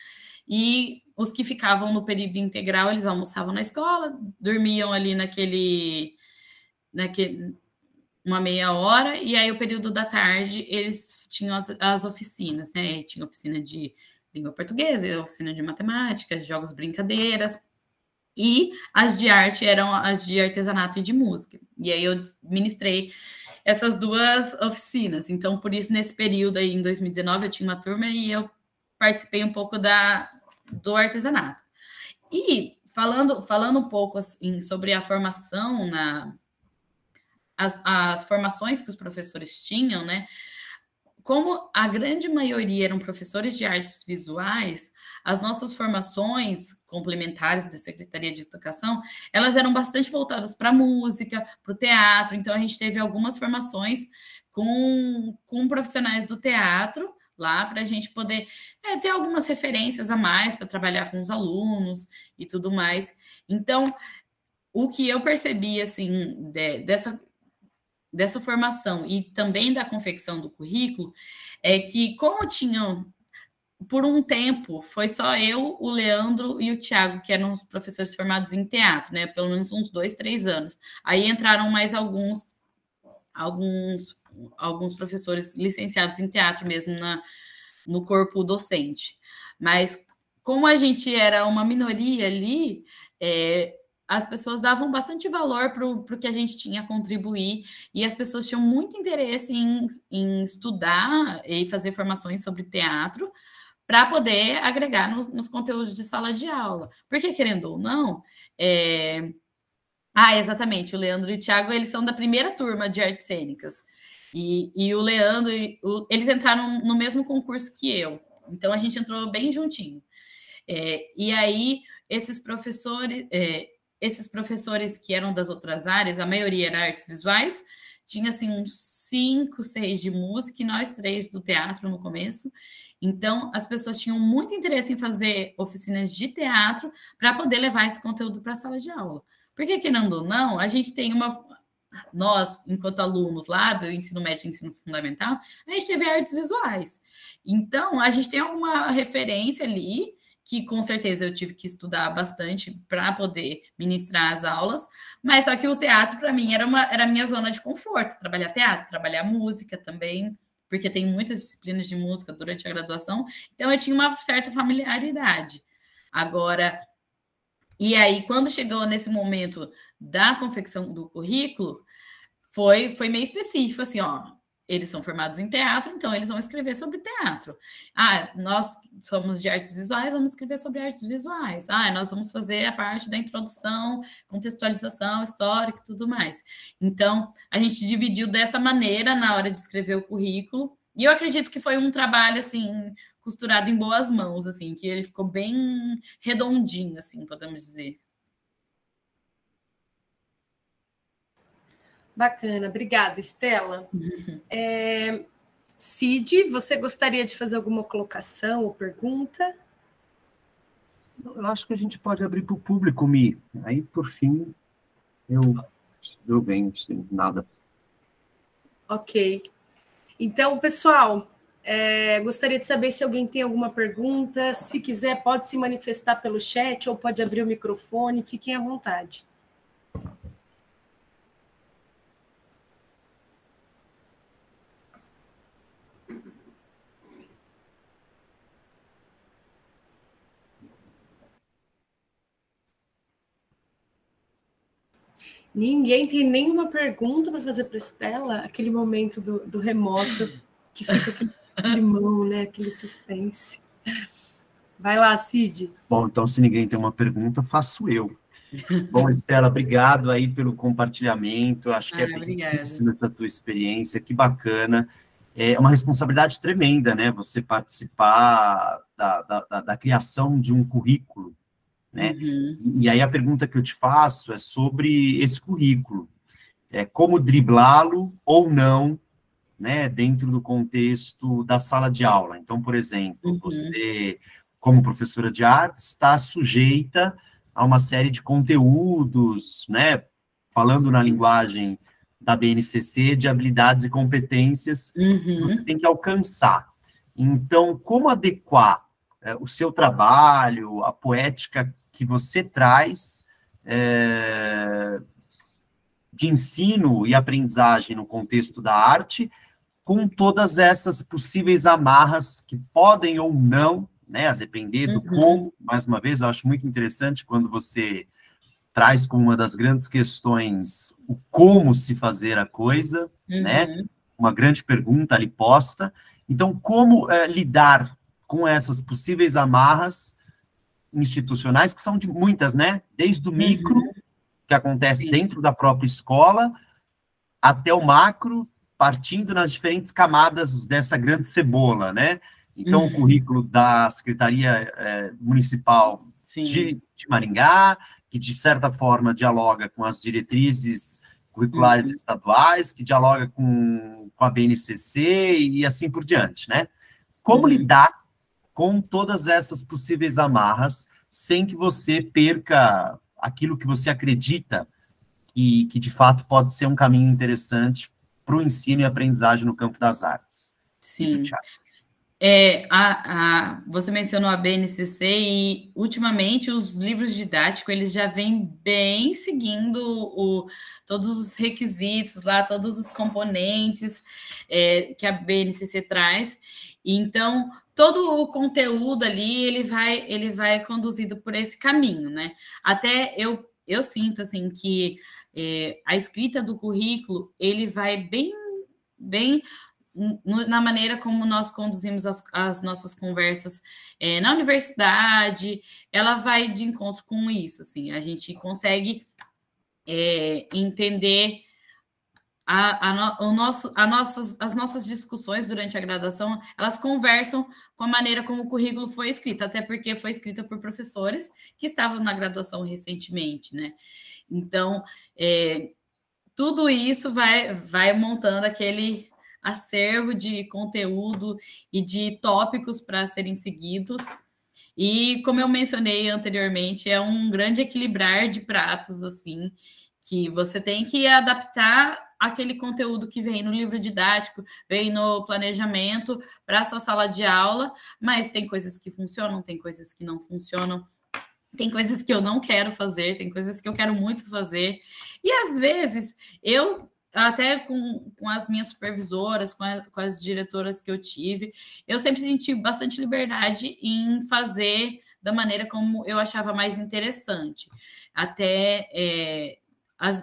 C: E os que ficavam no período integral, eles almoçavam na escola, dormiam ali uma meia hora, e aí o período da tarde, eles tinham as oficinas, né? Tinha oficina de língua portuguesa, oficina de matemática, jogos, brincadeiras, e as de arte eram as de artesanato e de música. E aí eu ministrei essas 2 oficinas. Então, por isso, nesse período aí, em 2019, eu tinha uma turma e eu participei um pouco do artesanato. E falando um pouco assim, sobre a formação as formações que os professores tinham, né? Como a grande maioria eram professores de artes visuais, as nossas formações complementares da Secretaria de Educação, elas eram bastante voltadas para a música, para o teatro, então a gente teve algumas formações com profissionais do teatro lá, para a gente poder ter algumas referências a mais para trabalhar com os alunos e tudo mais. Então, o que eu percebi, assim, dessa formação e também da confecção do currículo, é que como tinham, por um tempo, foi só eu, o Leandro e o Thiago, que eram os professores formados em teatro, né? Pelo menos uns 2, 3 anos. Aí entraram mais alguns professores licenciados em teatro mesmo no corpo docente. Mas como a gente era uma minoria ali, as pessoas davam bastante valor para o que a gente tinha a contribuir, e as pessoas tinham muito interesse em estudar e fazer formações sobre teatro para poder agregar nos conteúdos de sala de aula. Porque, querendo ou não, exatamente, o Leandro e o Thiago, eles são da primeira turma de artes cênicas. E o Leandro, eles entraram no mesmo concurso que eu. Então, a gente entrou bem juntinho. E aí, esses professores que eram das outras áreas, a maioria era artes visuais, tinha assim uns 5, 6 de música e nós 3 do teatro no começo. Então, as pessoas tinham muito interesse em fazer oficinas de teatro para poder levar esse conteúdo para a sala de aula. Porque, querendo ou não, a gente tem nós, enquanto alunos lá do ensino médio e ensino fundamental, a gente teve artes visuais. Então, a gente tem alguma referência ali, que com certeza eu tive que estudar bastante para poder ministrar as aulas, mas só que o teatro, para mim, era a minha zona de conforto, trabalhar teatro, trabalhar música também, porque tem muitas disciplinas de música durante a graduação, então eu tinha uma certa familiaridade. Agora, e aí, quando chegou nesse momento da confecção do currículo, foi meio específico, assim, eles são formados em teatro, então eles vão escrever sobre teatro. Nós somos de artes visuais, vamos escrever sobre artes visuais. Nós vamos fazer a parte da introdução, contextualização histórica e tudo mais. Então, a gente dividiu dessa maneira na hora de escrever o currículo, e eu acredito que foi um trabalho, assim, costurado em boas mãos, assim, que ele ficou bem redondinho, assim, podemos dizer.
A: Bacana, obrigada, Estela. Cid, você gostaria de fazer alguma colocação ou pergunta?
D: Eu acho que a gente pode abrir para o público, Mi. Aí, por fim, eu venho, sem nada.
A: Ok. Então, pessoal, gostaria de saber se alguém tem alguma pergunta. Se quiser, pode se manifestar pelo chat ou pode abrir o microfone. Fiquem à vontade. Ninguém tem nenhuma pergunta para fazer para a Estela? Aquele momento do remoto que fica aquele climão, né? Aquele suspense. Vai lá, Cid.
D: Bom, então, se ninguém tem uma pergunta, faço eu. Bom, Estela, obrigado aí pelo compartilhamento. Acho que é belíssima essa tua experiência, que bacana. É uma responsabilidade tremenda, né? Você participar da criação de um currículo, né? E aí a pergunta que eu te faço é sobre esse currículo. Como driblá-lo ou não, né, dentro do contexto da sala de aula. Então, por exemplo, você, como professora de artes, está sujeita a uma série de conteúdos, né, falando na linguagem da BNCC, de habilidades e competências que você tem que alcançar. Então, como adequar o seu trabalho, a poética que você traz de ensino e aprendizagem no contexto da arte, com todas essas possíveis amarras que podem ou não, né, a depender do como, mais uma vez, eu acho muito interessante quando você traz como uma das grandes questões o como se fazer a coisa, né, uma grande pergunta ali posta. Então, como lidar com essas possíveis amarras institucionais, que são de muitas, né, desde o micro, que acontece dentro da própria escola, até o macro, partindo nas diferentes camadas dessa grande cebola, né? Então, o currículo da Secretaria Municipal de Maringá, que, de certa forma, dialoga com as diretrizes curriculares estaduais, que dialoga com a BNCC e assim por diante, né? Como lidar com todas essas possíveis amarras sem que você perca aquilo que você acredita e que, de fato, pode ser um caminho interessante para o ensino e aprendizagem no campo das artes?
C: Sim. Você mencionou a BNCC e, ultimamente, os livros didáticos, eles já vêm bem seguindo todos os requisitos lá, todos os componentes que a BNCC traz. Então, todo o conteúdo ali, ele vai conduzido por esse caminho, né? Até eu sinto, assim, que a escrita do currículo, ele vai bem na maneira como nós conduzimos as nossas conversas na universidade, ela vai de encontro com isso, assim, a gente consegue entender as nossas discussões durante a graduação, elas conversam com a maneira como o currículo foi escrito, até porque foi escrita por professores que estavam na graduação recentemente, né? Então, tudo isso vai montando aquele acervo de conteúdo e de tópicos para serem seguidos. E, como eu mencionei anteriormente, é um grande equilibrar de pratos, assim, que você tem que adaptar aquele conteúdo que vem no livro didático, vem no planejamento para a sua sala de aula, mas tem coisas que funcionam, tem coisas que não funcionam, tem coisas que eu não quero fazer, tem coisas que eu quero muito fazer. E, às vezes, eu, até com as minhas supervisoras, com as diretoras que eu tive, eu sempre senti bastante liberdade em fazer da maneira como eu achava mais interessante. Até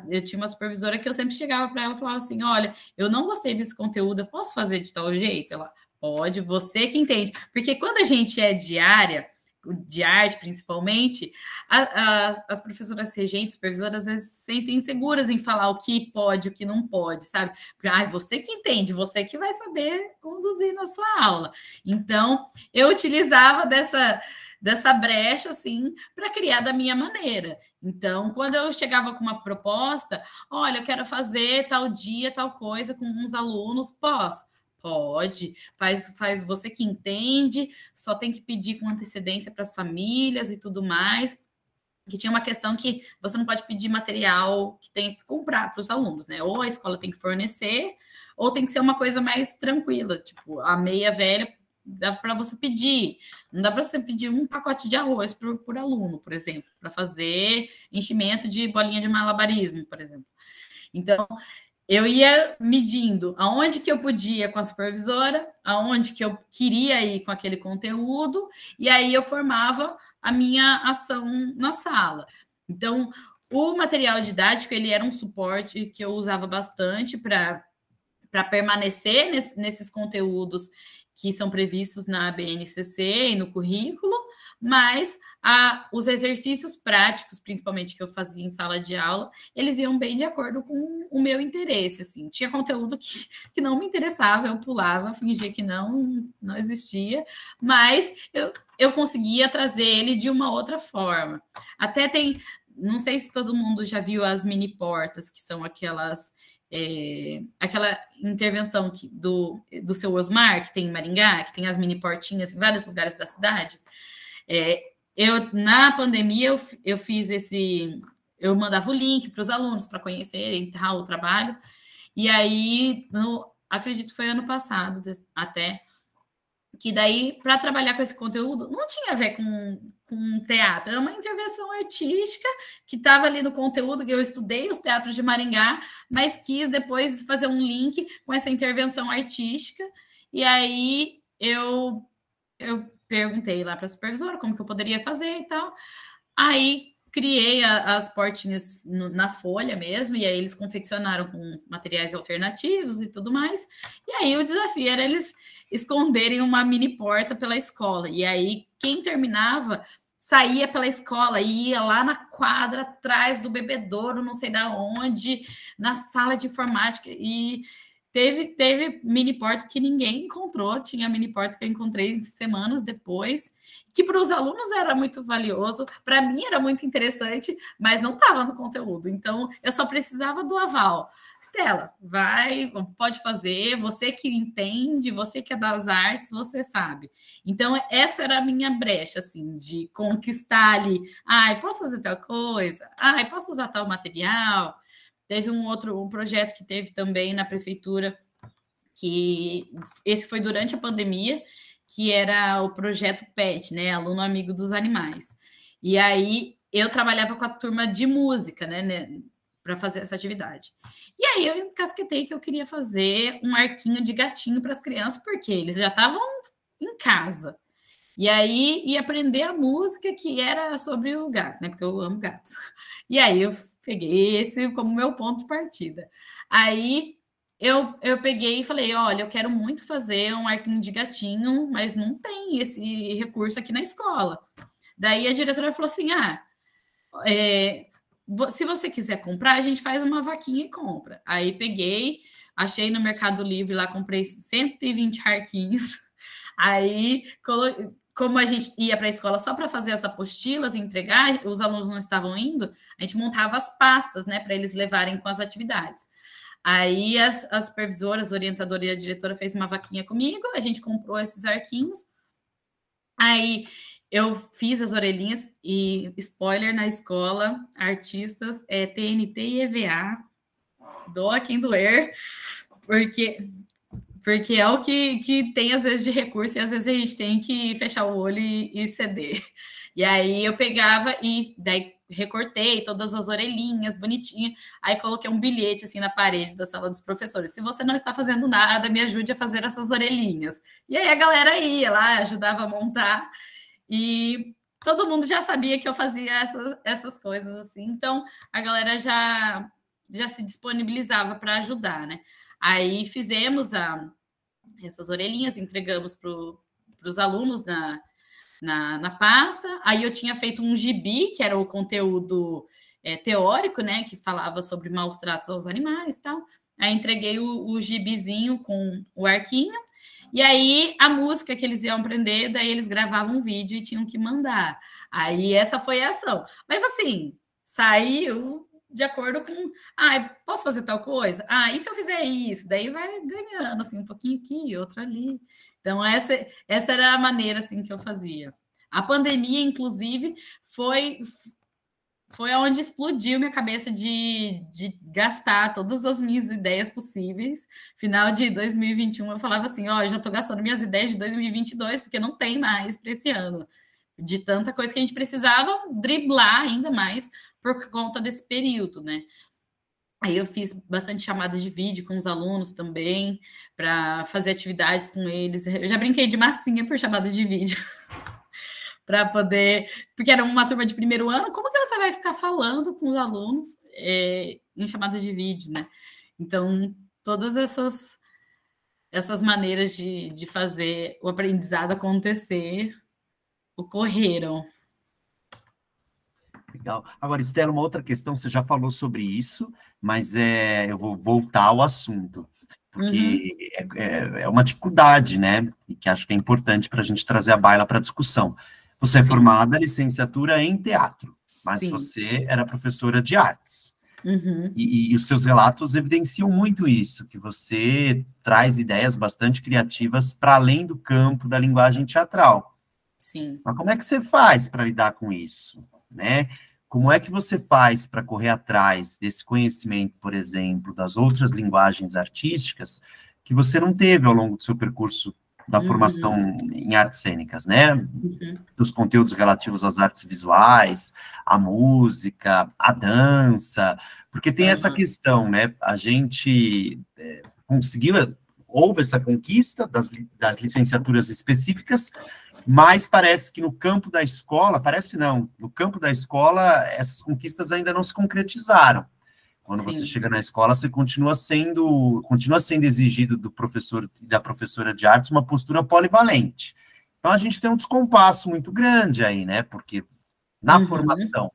C: eu tinha uma supervisora que eu sempre chegava para ela e falava assim, olha, eu não gostei desse conteúdo, eu posso fazer de tal jeito? Ela, pode, você que entende. Porque quando a gente é de área, de arte principalmente, as professoras regentes, supervisoras, às vezes se sentem inseguras em falar o que pode, o que não pode, sabe? Porque você que entende, você que vai saber conduzir na sua aula. Então, eu utilizava dessa brecha, assim, para criar da minha maneira. Então, quando eu chegava com uma proposta, olha, eu quero fazer tal dia, tal coisa com uns alunos, posso? Pode, faz você que entende, só tem que pedir com antecedência para as famílias e tudo mais. Que tinha uma questão que você não pode pedir material que tem que comprar para os alunos, né? Ou a escola tem que fornecer, ou tem que ser uma coisa mais tranquila, tipo, a meia velha dá para você pedir. Não dá para você pedir um pacote de arroz por aluno, por exemplo, para fazer enchimento de bolinha de malabarismo, por exemplo. Então, eu ia medindo aonde que eu podia com a supervisora, aonde que eu queria ir com aquele conteúdo, e aí eu formava a minha ação na sala. Então, o material didático, ele era um suporte que eu usava bastante para permanecer nesses conteúdos que são previstos na BNCC e no currículo, mas os exercícios práticos, principalmente que eu fazia em sala de aula, eles iam bem de acordo com o meu interesse, assim. Tinha conteúdo que não me interessava, eu pulava, fingia que não existia, mas eu conseguia trazer ele de uma outra forma. Até não sei se todo mundo já viu as mini portas, que são aquela intervenção do seu Osmar, que tem em Maringá, que tem as mini portinhas em vários lugares da cidade. Na pandemia, eu fiz eu mandava o link para os alunos para conhecerem o trabalho, e aí, acredito que foi ano passado até, que daí, para trabalhar com esse conteúdo, não tinha a ver com teatro, era uma intervenção artística que estava ali no conteúdo, que eu estudei os teatros de Maringá, mas quis depois fazer um link com essa intervenção artística, e aí eu perguntei lá para a supervisora como que eu poderia fazer e tal, aí criei as portinhas na folha mesmo, e aí eles confeccionaram com materiais alternativos e tudo mais, e aí o desafio era eles esconderem uma mini porta pela escola, e aí quem terminava saía pela escola, ia lá na quadra, atrás do bebedouro, não sei da onde, na sala de informática, e teve mini porta que ninguém encontrou, tinha mini porta que eu encontrei semanas depois, que para os alunos era muito valioso, para mim era muito interessante, mas não estava no conteúdo, então eu só precisava do aval. Estela, vai, pode fazer, você que entende, você que é das artes, você sabe. Então, essa era a minha brecha, assim, de conquistar ali. Posso fazer tal coisa? Posso usar tal material? Teve um projeto que teve também na prefeitura, que esse foi durante a pandemia, que era o projeto PET, né? Aluno Amigo dos Animais. E aí, eu trabalhava com a turma de música, né? Para fazer essa atividade. E aí eu encasquetei que eu queria fazer um arquinho de gatinho para as crianças, porque eles já estavam em casa. E aí ia aprender a música que era sobre o gato, né? Porque eu amo gatos. E aí eu peguei esse como meu ponto de partida. Aí eu peguei e falei, olha, eu quero muito fazer um arquinho de gatinho, mas não tem esse recurso aqui na escola. Daí a diretora falou assim, se você quiser comprar, a gente faz uma vaquinha e compra. Aí peguei, achei no Mercado Livre, lá comprei 120 arquinhos. Aí, como a gente ia para a escola só para fazer as apostilas e entregar, os alunos não estavam indo, a gente montava as pastas, né, para eles levarem com as atividades. Aí as supervisoras, a orientadora e a diretora fez uma vaquinha comigo, a gente comprou esses arquinhos. Aí eu fiz as orelhinhas e, spoiler, na escola, artistas, TNT e EVA, doa quem doer, porque é o que tem, às vezes, de recurso, e às vezes a gente tem que fechar o olho e ceder. E aí eu pegava e daí recortei todas as orelhinhas, bonitinho, aí coloquei um bilhete, assim, na parede da sala dos professores. Se você não está fazendo nada, me ajude a fazer essas orelhinhas. E aí a galera ia lá, ajudava a montar, e todo mundo já sabia que eu fazia essas coisas, assim. Então, a galera já se disponibilizava para ajudar, né? Aí fizemos essas orelhinhas, entregamos para os alunos na pasta. Aí eu tinha feito um gibi, que era o conteúdo teórico, né? Que falava sobre maus tratos aos animais e tal. Aí entreguei o gibizinho com o arquinho. E aí, a música que eles iam aprender, daí eles gravavam um vídeo e tinham que mandar. Aí, essa foi a ação. Mas, assim, saiu de acordo com... posso fazer tal coisa? E se eu fizer isso? Daí vai ganhando, assim, um pouquinho aqui, outro ali. Então, essa era a maneira, assim, que eu fazia. A pandemia, inclusive, foi onde explodiu minha cabeça de gastar todas as minhas ideias possíveis. Final de 2021, eu falava assim, eu já estou gastando minhas ideias de 2022, porque não tem mais para esse ano. De tanta coisa que a gente precisava driblar ainda mais por conta desse período, né? Aí eu fiz bastante chamadas de vídeo com os alunos também, para fazer atividades com eles. Eu já brinquei de massinha por chamadas de vídeo. Para poder... Porque era uma turma de primeiro ano, como que você vai ficar falando com os alunos em chamadas de vídeo, né? Então, todas essas maneiras de fazer o aprendizado acontecer ocorreram.
D: Legal. Agora, Estela, uma outra questão, você já falou sobre isso, mas eu vou voltar ao assunto, porque é uma dificuldade, né? E que acho que é importante para a gente trazer a baila para a discussão. Você é formada licenciatura em teatro, mas você era professora de artes. E os seus relatos evidenciam muito isso, que você traz ideias bastante criativas para além do campo da linguagem teatral.
C: Sim.
D: Mas como é que você faz para lidar com isso, né? Como é que você faz para correr atrás desse conhecimento, por exemplo, das outras linguagens artísticas que você não teve ao longo do seu percurso da formação em artes cênicas, né? Dos conteúdos relativos às artes visuais, à música, à dança, porque tem essa questão, né? A gente houve essa conquista das licenciaturas específicas, mas parece que no campo da escola, no campo da escola, essas conquistas ainda não se concretizaram. Quando você chega na escola, você continua sendo exigido do professor e da professora de artes uma postura polivalente. Então, a gente tem um descompasso muito grande aí, né? Porque Na formação,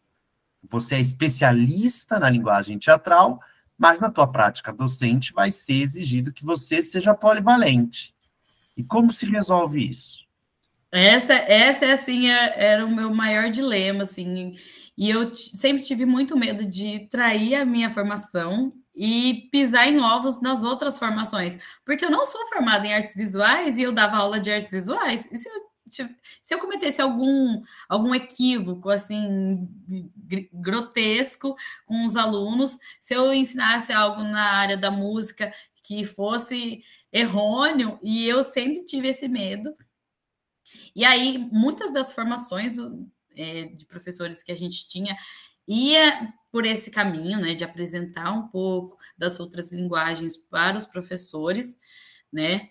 D: você é especialista na linguagem teatral, mas na tua prática docente vai ser exigido que você seja polivalente. E como se resolve isso?
C: Essa assim, era o meu maior dilema, assim, e eu sempre tive muito medo de trair a minha formação e pisar em ovos nas outras formações, porque eu não sou formada em artes visuais e eu dava aula de artes visuais, e se eu cometesse algum equívoco, assim, grotesco com os alunos, se eu ensinasse algo na área da música que fosse errôneo, e eu sempre tive esse medo. E aí, muitas das formações de professores que a gente tinha ia por esse caminho, né, de apresentar um pouco das outras linguagens para os professores, né?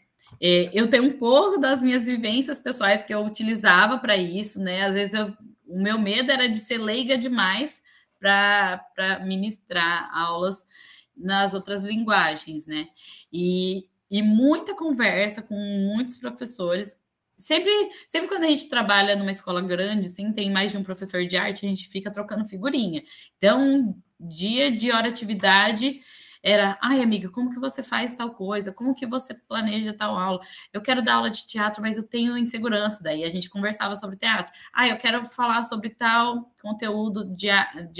C: Eu tenho um pouco das minhas vivências pessoais que eu utilizava para isso, né? Às vezes o meu medo era de ser leiga demais para ministrar aulas nas outras linguagens, né? E muita conversa com muitos professores. Sempre quando a gente trabalha numa escola grande, assim, tem mais de um professor de arte, a gente fica trocando figurinha. Então, dia de hora atividade era, ai, amiga, como que você faz tal coisa? Como que você planeja tal aula? Eu quero dar aula de teatro, mas eu tenho insegurança. Daí a gente conversava sobre teatro. Ah, eu quero falar sobre tal conteúdo de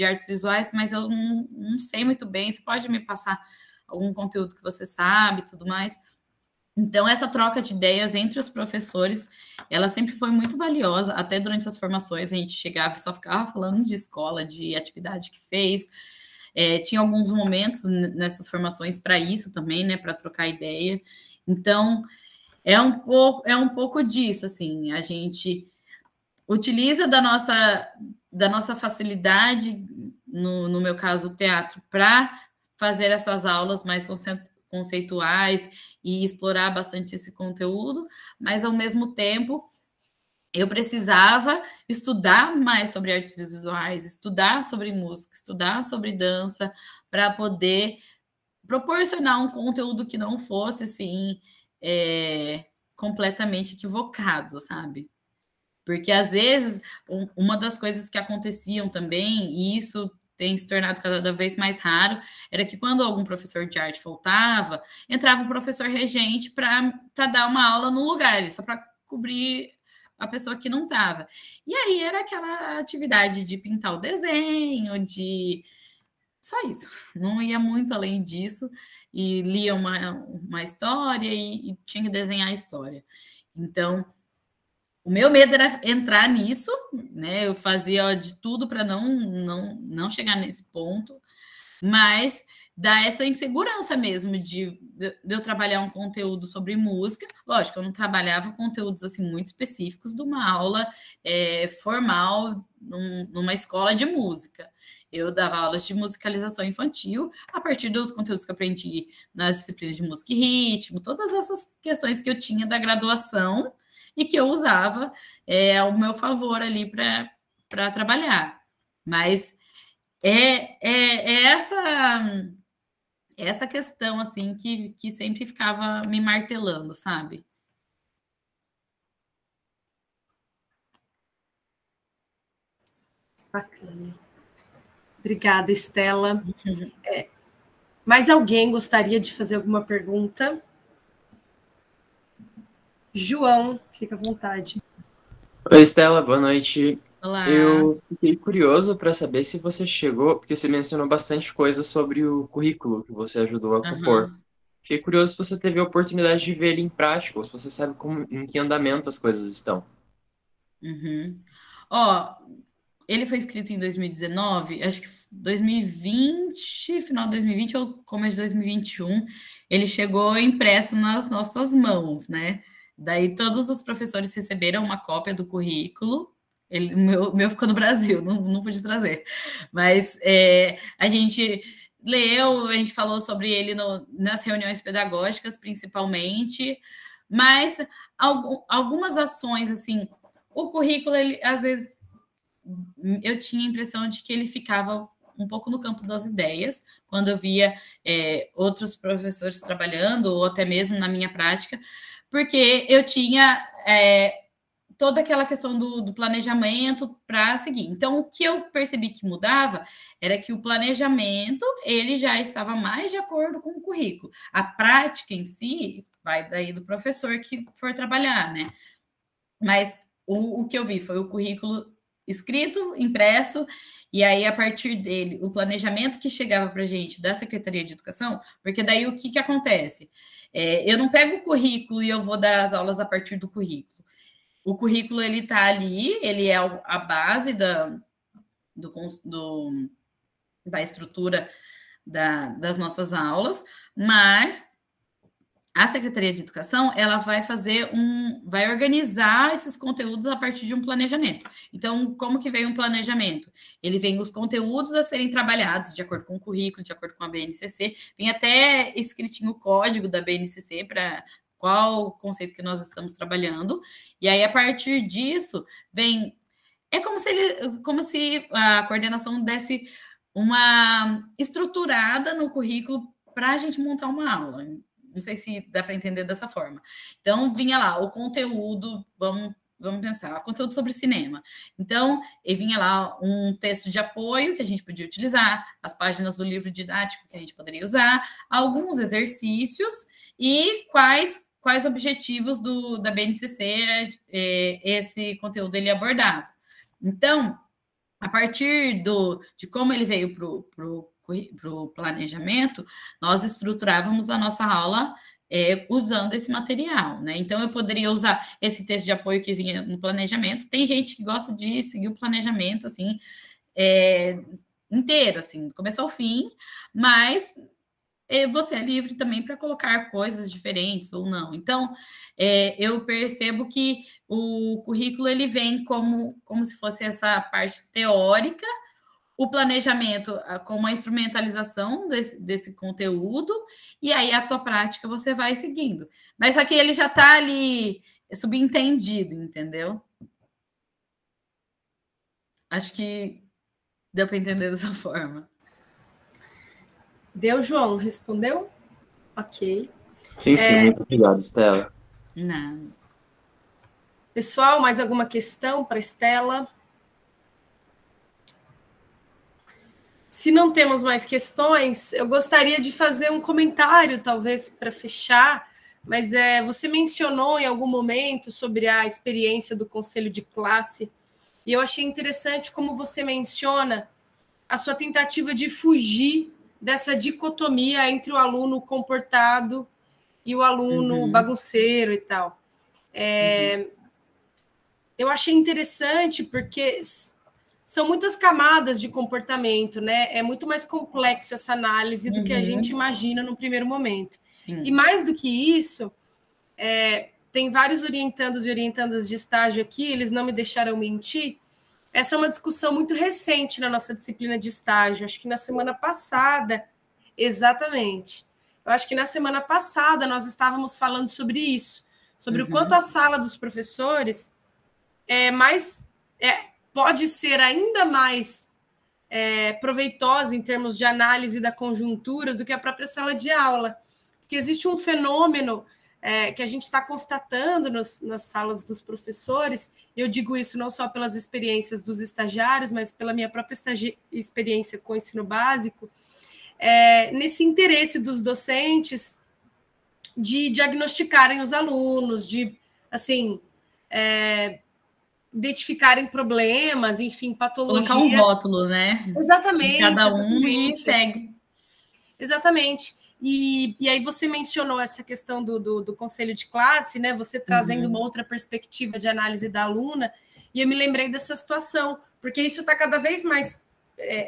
C: artes visuais, mas eu não sei muito bem. Você pode me passar algum conteúdo que você sabe e tudo mais? Então, essa troca de ideias entre os professores, ela sempre foi muito valiosa. Até durante as formações, a gente chegava e só ficava falando de escola, de atividade que fez. Tinha alguns momentos nessas formações para isso também, né, para trocar ideia. Então, é um pouco disso, assim, a gente utiliza da nossa facilidade, no meu caso, o teatro, para fazer essas aulas mais conceituais e explorar bastante esse conteúdo, mas, ao mesmo tempo, eu precisava estudar mais sobre artes visuais, estudar sobre música, estudar sobre dança, para poder proporcionar um conteúdo que não fosse, assim, completamente equivocado, sabe? Porque, às vezes, uma das coisas que aconteciam também, e isso tem se tornado cada vez mais raro, era que quando algum professor de arte faltava, entrava um professor regente para dar uma aula no lugar, só para cobrir a pessoa que não estava. E aí era aquela atividade de pintar o desenho, só isso. Não ia muito além disso, e lia uma história e tinha que desenhar a história. Então, o meu medo era entrar nisso, né? Eu fazia de tudo para não chegar nesse ponto, mas dá essa insegurança mesmo de eu trabalhar um conteúdo sobre música. Lógico, eu não trabalhava conteúdos assim muito específicos de uma aula formal numa escola de música. Eu dava aulas de musicalização infantil a partir dos conteúdos que eu aprendi nas disciplinas de música e ritmo, todas essas questões que eu tinha da graduação e que eu usava ao meu favor ali para trabalhar. Mas essa questão, assim, que sempre ficava me martelando, sabe?
A: Bacana. Obrigada, Estela. Mais alguém gostaria de fazer alguma pergunta? João, fica à vontade.
E: Oi, Estela, boa noite.
C: Olá.
E: Eu fiquei curioso para saber se você chegou, porque você mencionou bastante coisa sobre o currículo que você ajudou a compor. Fiquei curioso se você teve a oportunidade de ver ele em prática, ou se você sabe em que andamento as coisas estão.
C: Ó, ele foi escrito em 2019, acho que 2020, final de 2020 ou começo de 2021, ele chegou impresso nas nossas mãos, né? Daí todos os professores receberam uma cópia do currículo. O meu ficou no Brasil, não pude trazer. Mas a gente leu, a gente falou sobre ele nas reuniões pedagógicas, principalmente. Mas algumas ações, assim, o currículo, ele, às vezes, eu tinha a impressão de que ele ficava um pouco no campo das ideias, quando eu via outros professores trabalhando, ou até mesmo na minha prática, porque eu tinha toda aquela questão do planejamento para seguir. Então, o que eu percebi que mudava era que o planejamento, ele já estava mais de acordo com o currículo. A prática em si vai daí do professor que for trabalhar, né? Mas o que eu vi foi o currículo escrito, impresso, e aí, a partir dele, o planejamento que chegava para a gente da Secretaria de Educação, porque daí o que acontece? Eu não pego o currículo e eu vou dar as aulas a partir do currículo. O currículo, ele está ali, ele é a base da estrutura das nossas aulas, mas a Secretaria de Educação, ela vai vai organizar esses conteúdos a partir de um planejamento. Então, como que vem um planejamento? Ele vem os conteúdos a serem trabalhados de acordo com o currículo, de acordo com a BNCC, vem até escritinho o código da BNCC para qual conceito que nós estamos trabalhando, e aí, a partir disso, vem... É como se a coordenação desse uma estruturada no currículo para a gente montar uma aula. Não sei se dá para entender dessa forma. Então, vinha lá o conteúdo, vamos pensar, conteúdo sobre cinema. Então, vinha lá um texto de apoio que a gente podia utilizar, as páginas do livro didático que a gente poderia usar, alguns exercícios e quais objetivos da BNCC esse conteúdo ele abordava. Então, a partir de como ele veio para o planejamento, nós estruturávamos a nossa aula usando esse material, né? Então, eu poderia usar esse texto de apoio que vinha no planejamento. Tem gente que gosta de seguir o planejamento, assim, inteiro, assim, do começo ao fim, mas você é livre também para colocar coisas diferentes ou não. Então, eu percebo que o currículo, ele vem como se fosse essa parte teórica, o planejamento como a instrumentalização desse conteúdo, e aí a tua prática você vai seguindo. Mas só que ele já está ali subentendido, entendeu? Acho que deu para entender dessa forma.
A: Deu, João? Respondeu? Ok.
E: Sim, muito obrigado, Estela.
C: Não.
A: Pessoal, mais alguma questão para a Estela? Se não temos mais questões, eu gostaria de fazer um comentário, talvez, para fechar, mas você mencionou em algum momento sobre a experiência do conselho de classe, e eu achei interessante como você menciona a sua tentativa de fugir dessa dicotomia entre o aluno comportado e o aluno bagunceiro e tal. Eu achei interessante porque são muitas camadas de comportamento, né? É muito mais complexo essa análise do que a gente imagina no primeiro momento.
C: Sim.
A: E mais do que isso, tem vários orientandos e orientandas de estágio aqui, eles não me deixaram mentir. Essa é uma discussão muito recente na nossa disciplina de estágio. Acho que na semana passada, exatamente. Eu acho que na semana passada nós estávamos falando sobre isso, sobre o quanto a sala dos professores pode ser ainda mais proveitosa em termos de análise da conjuntura do que a própria sala de aula. Porque existe um fenômeno que a gente está constatando nas salas dos professores, e eu digo isso não só pelas experiências dos estagiários, mas pela minha própria experiência com o ensino básico, nesse interesse dos docentes de diagnosticarem os alunos, de, assim, identificarem problemas, enfim, patologias.
C: Colocar um rótulo, né?
A: Exatamente.
C: Em cada um e segue.
A: Exatamente. E aí você mencionou essa questão do conselho de classe, né? Você trazendo uma outra perspectiva de análise da aluna, e eu me lembrei dessa situação, porque isso está cada vez mais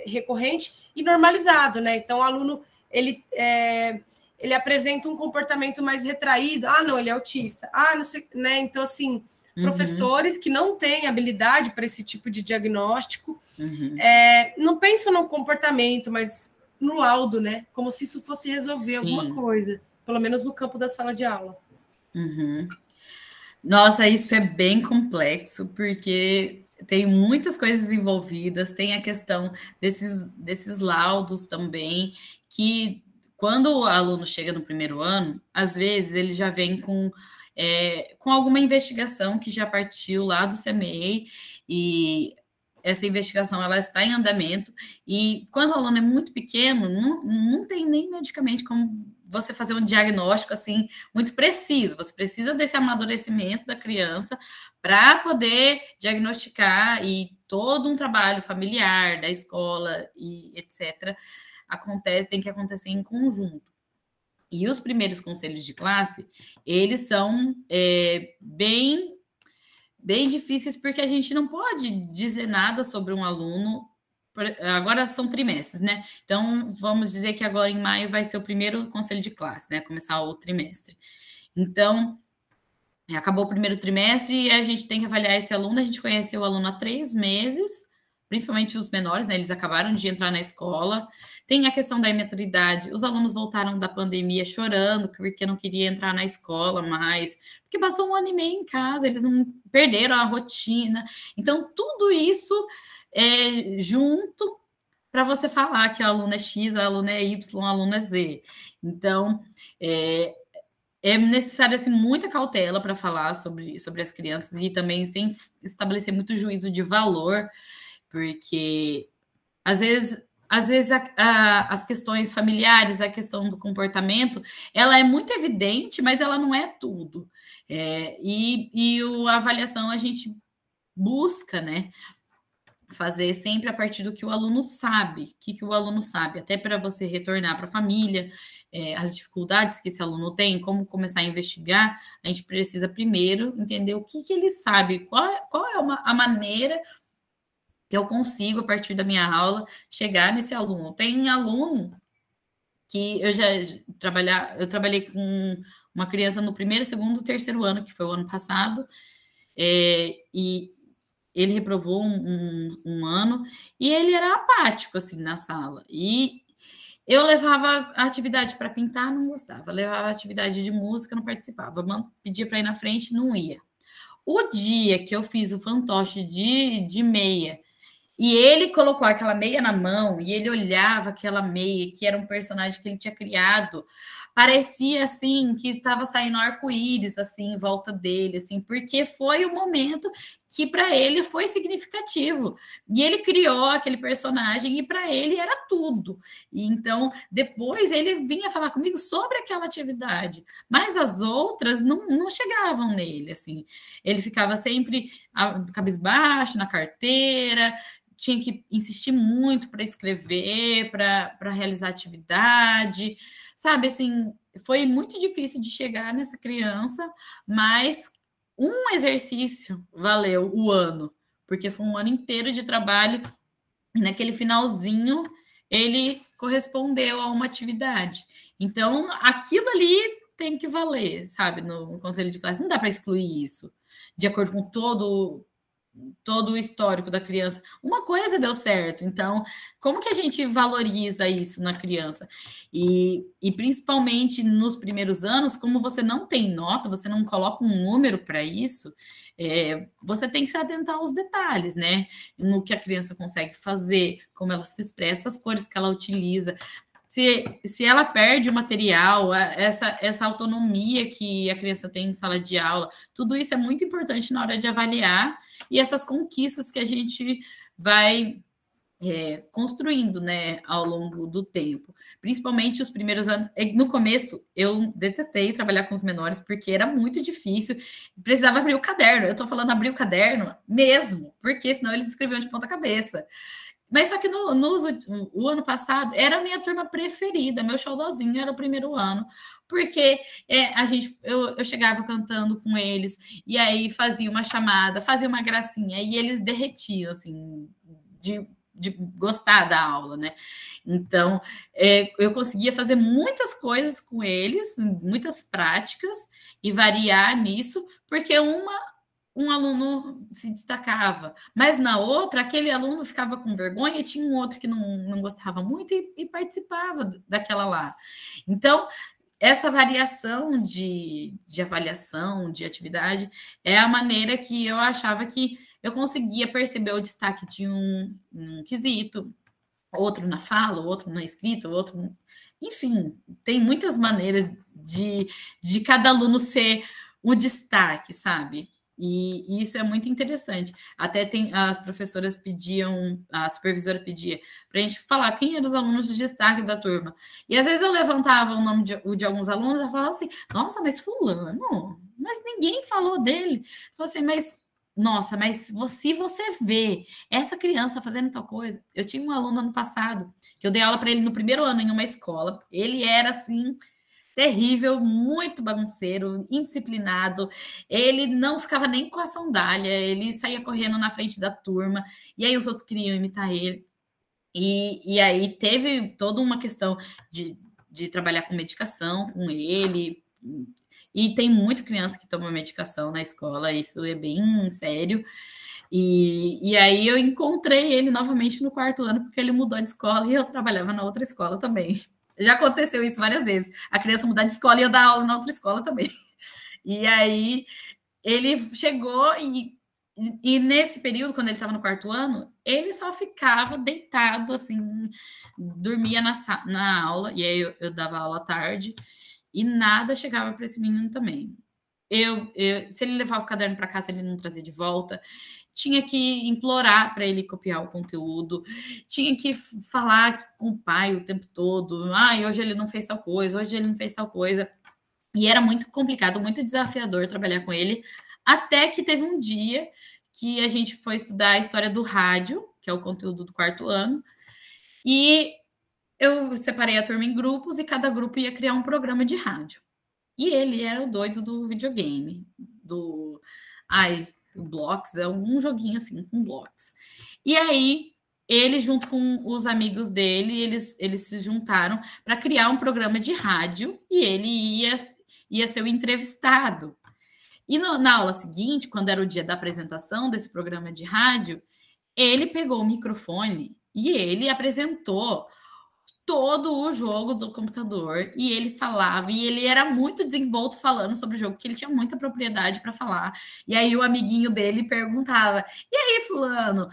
A: recorrente e normalizado, né? Então, o aluno, ele apresenta um comportamento mais retraído. Ah, não, ele é autista. Ah, não sei, né? Então, assim, professores que não têm habilidade para esse tipo de diagnóstico não pensam no comportamento, mas no laudo, né? Como se isso fosse resolver alguma coisa, pelo menos no campo da sala de aula.
C: Nossa, isso é bem complexo, porque tem muitas coisas envolvidas, tem a questão desses laudos também, que quando o aluno chega no primeiro ano, às vezes ele já vem com com alguma investigação que já partiu lá do CMEI, e essa investigação ela está em andamento, e quando o aluno é muito pequeno, não tem nem medicamente como você fazer um diagnóstico assim muito preciso. Você precisa desse amadurecimento da criança para poder diagnosticar, e todo um trabalho familiar, da escola e etc. tem que acontecer em conjunto. E os primeiros conselhos de classe, eles são bem difíceis, porque a gente não pode dizer nada sobre um aluno. Agora são trimestres, né? Então, vamos dizer que agora em maio vai ser o primeiro conselho de classe, né? Começar o trimestre. Então, acabou o primeiro trimestre e a gente tem que avaliar esse aluno. A gente conheceu o aluno há 3 meses, principalmente os menores, né? Eles acabaram de entrar na escola. Tem a questão da imaturidade. Os alunos voltaram da pandemia chorando porque não queria entrar na escola mais, porque passou 1 ano e meio em casa, eles não perderam a rotina. Então, tudo isso junto para você falar que o aluno é X, o aluno é Y, o aluno é Z. Então, é necessário assim, muita cautela para falar sobre as crianças, e também sem estabelecer muito juízo de valor, porque às vezes as questões familiares, a questão do comportamento, ela é muito evidente, mas ela não é tudo. E a avaliação a gente busca, né, fazer sempre a partir do que o aluno sabe, o que o aluno sabe, até para você retornar para a família, as dificuldades que esse aluno tem, como começar a investigar. A gente precisa primeiro entender o que ele sabe, qual é a maneira que eu consigo, a partir da minha aula, chegar nesse aluno. Tem aluno que eu trabalhei com uma criança no primeiro, segundo, terceiro ano, que foi o ano passado, e ele reprovou um ano, e ele era apático, assim, na sala. E eu levava a atividade para pintar, não gostava. Levava a atividade de música, não participava. Pedia para ir na frente, não ia. O dia que eu fiz o fantoche de meia, e ele colocou aquela meia na mão, e ele olhava aquela meia, que era um personagem que ele tinha criado, parecia assim que estava saindo arco-íris assim em volta dele, assim, porque foi o momento que para ele foi significativo. E ele criou aquele personagem e para ele era tudo. E então, depois ele vinha falar comigo sobre aquela atividade, mas as outras não chegavam nele, assim. Ele ficava sempre cabisbaixo na carteira, tinha que insistir muito para escrever, para realizar atividade. Sabe, assim, foi muito difícil de chegar nessa criança, mas um exercício valeu o ano, porque foi um ano inteiro de trabalho, e naquele finalzinho ele correspondeu a uma atividade. Então, aquilo ali tem que valer, sabe, no conselho de classe. Não dá para excluir isso, de acordo com todo o histórico da criança. Uma coisa deu certo, então como que a gente valoriza isso na criança? E principalmente nos primeiros anos, como você não tem nota, você não coloca um número para isso, você tem que se atentar aos detalhes, né? No que a criança consegue fazer, como ela se expressa, as cores que ela utiliza. Se ela perde o material, essa autonomia que a criança tem em sala de aula, tudo isso é muito importante na hora de avaliar, e essas conquistas que a gente vai construindo, né, ao longo do tempo. Principalmente os primeiros anos. No começo, eu detestei trabalhar com os menores, porque era muito difícil, precisava abrir o caderno. Eu estou falando abrir o caderno mesmo, porque senão eles escreviam de ponta cabeça. Mas só que o ano passado era a minha turma preferida, meu xodózinho era o primeiro ano, porque eu chegava cantando com eles, e aí fazia uma chamada, fazia uma gracinha, e eles derretiam, assim, de gostar da aula, né? Então, eu conseguia fazer muitas coisas com eles, muitas práticas, e variar nisso, porque um aluno se destacava, mas na outra, aquele aluno ficava com vergonha, e tinha um outro que não gostava muito e participava daquela lá. Então, essa variação de avaliação, de atividade, é a maneira que eu achava que eu conseguia perceber o destaque de um quesito, outro na fala, outro na escrita, outro... Enfim, tem muitas maneiras de cada aluno ser o destaque, sabe? E isso é muito interessante. Até as professoras pediam, a supervisora pedia para a gente falar quem eram os alunos de destaque da turma. E às vezes eu levantava o nome de alguns alunos e falava assim, nossa, mas fulano, mas ninguém falou dele. Eu falei assim, mas, nossa, mas se você vê essa criança fazendo tal coisa... Eu tinha um aluno ano passado, que eu dei aula para ele no primeiro ano em uma escola. Ele era assim... terrível, muito bagunceiro, indisciplinado, ele não ficava nem com a sandália, ele saía correndo na frente da turma, e aí os outros queriam imitar ele. E aí teve toda uma questão de trabalhar com medicação com ele, e tem muita criança que toma medicação na escola, isso é bem sério. E aí eu encontrei ele novamente no quarto ano, porque ele mudou de escola e eu trabalhava na outra escola também. Já aconteceu isso várias vezes. A criança mudar de escola e eu dar aula na outra escola também. E aí ele chegou e nesse período, quando ele estava no quarto ano, ele só ficava deitado, assim, dormia na aula, e aí eu dava aula à tarde, e nada chegava para esse menino também. Se ele levava o caderno para casa, ele não trazia de volta. Tinha que implorar para ele copiar o conteúdo, tinha que falar com o pai o tempo todo. Hoje ele não fez tal coisa, hoje ele não fez tal coisa. E era muito complicado, muito desafiador trabalhar com ele, até que teve um dia que a gente foi estudar a história do rádio, que é o conteúdo do quarto ano, e eu separei a turma em grupos e cada grupo ia criar um programa de rádio. E ele era o doido do videogame, o Blocks, é um joguinho assim, com blocos. E aí, ele, junto com os amigos dele, eles se juntaram para criar um programa de rádio e ele ia ser o entrevistado. E na aula seguinte, quando era o dia da apresentação desse programa de rádio, ele pegou o microfone e ele apresentou todo o jogo do computador, e ele falava, e ele era muito desenvolto falando sobre o jogo, porque ele tinha muita propriedade para falar. E aí o amiguinho dele perguntava, e aí fulano,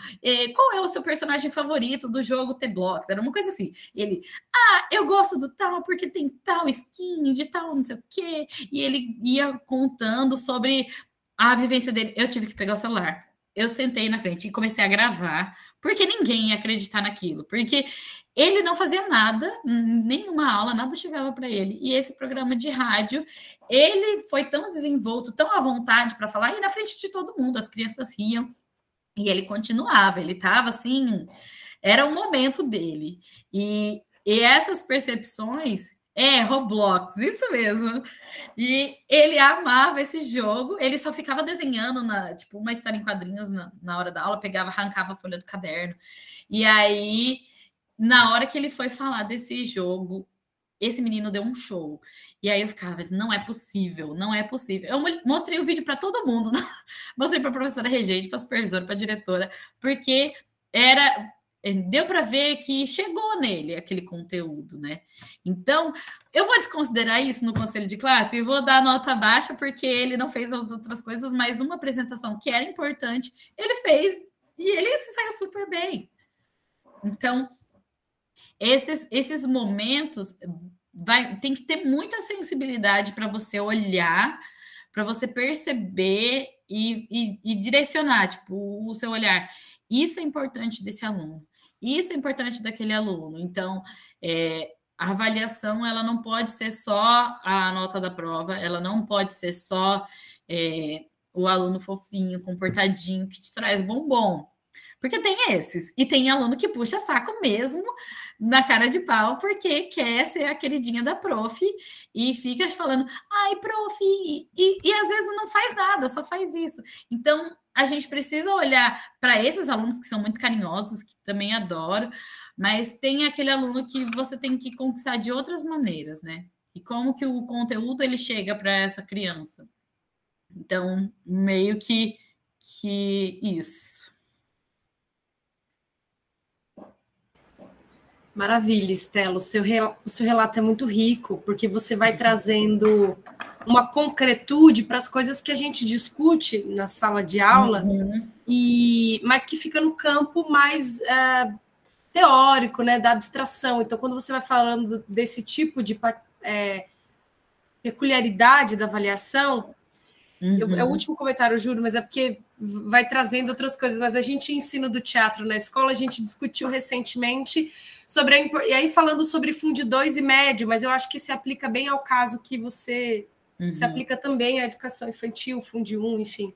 C: qual é o seu personagem favorito do jogo T-Blocks? Era uma coisa assim. Ele, eu gosto do tal porque tem tal skin, de tal não sei o quê. E ele ia contando sobre a vivência dele. Eu tive que pegar o celular. Eu sentei na frente e comecei a gravar, porque ninguém ia acreditar naquilo, porque ele não fazia nada, nenhuma aula, nada chegava para ele. E esse programa de rádio, ele foi tão desenvolto, tão à vontade para falar, e na frente de todo mundo, as crianças riam, e ele continuava, ele estava assim, era o momento dele. E essas percepções... Roblox, isso mesmo. E ele amava esse jogo, ele só ficava desenhando, uma história em quadrinhos na hora da aula, arrancava a folha do caderno. E aí, na hora que ele foi falar desse jogo, esse menino deu um show. E aí eu ficava, não é possível, não é possível. Eu mostrei o vídeo para todo mundo, mostrei para a professora regente, para a supervisora, para a diretora, porque deu para ver que chegou nele aquele conteúdo, né? Então, eu vou desconsiderar isso no conselho de classe e vou dar nota baixa porque ele não fez as outras coisas, mas uma apresentação que era importante, ele fez e ele se saiu super bem. Então, esses momentos tem que ter muita sensibilidade para você olhar, para você perceber e direcionar, o seu olhar. Isso é importante desse aluno. Isso é importante daquele aluno. Então, a avaliação, ela não pode ser só a nota da prova, ela não pode ser só o aluno fofinho, comportadinho, que te traz bombom. Porque tem esses. E tem aluno que puxa saco mesmo na cara de pau, porque quer ser a queridinha da prof e fica falando, prof, e às vezes não faz nada, só faz isso. Então, a gente precisa olhar para esses alunos que são muito carinhosos, que também adoro, mas tem aquele aluno que você tem que conquistar de outras maneiras, né? E como que o conteúdo ele chega para essa criança. Então, meio que isso.
A: Maravilha, Estela. O seu relato é muito rico, porque você vai trazendo uma concretude para as coisas que a gente discute na sala de aula, mas que fica no campo mais teórico, né, da abstração. Então, quando você vai falando desse tipo de peculiaridade da avaliação, É o último comentário, eu juro, mas é porque vai trazendo outras coisas. Mas a gente ensina do teatro na escola, a gente discutiu recentemente sobre e aí falando sobre Fundo 2 e médio, mas eu acho que se aplica bem ao caso que você se aplica também à educação infantil, Fundo 1, enfim.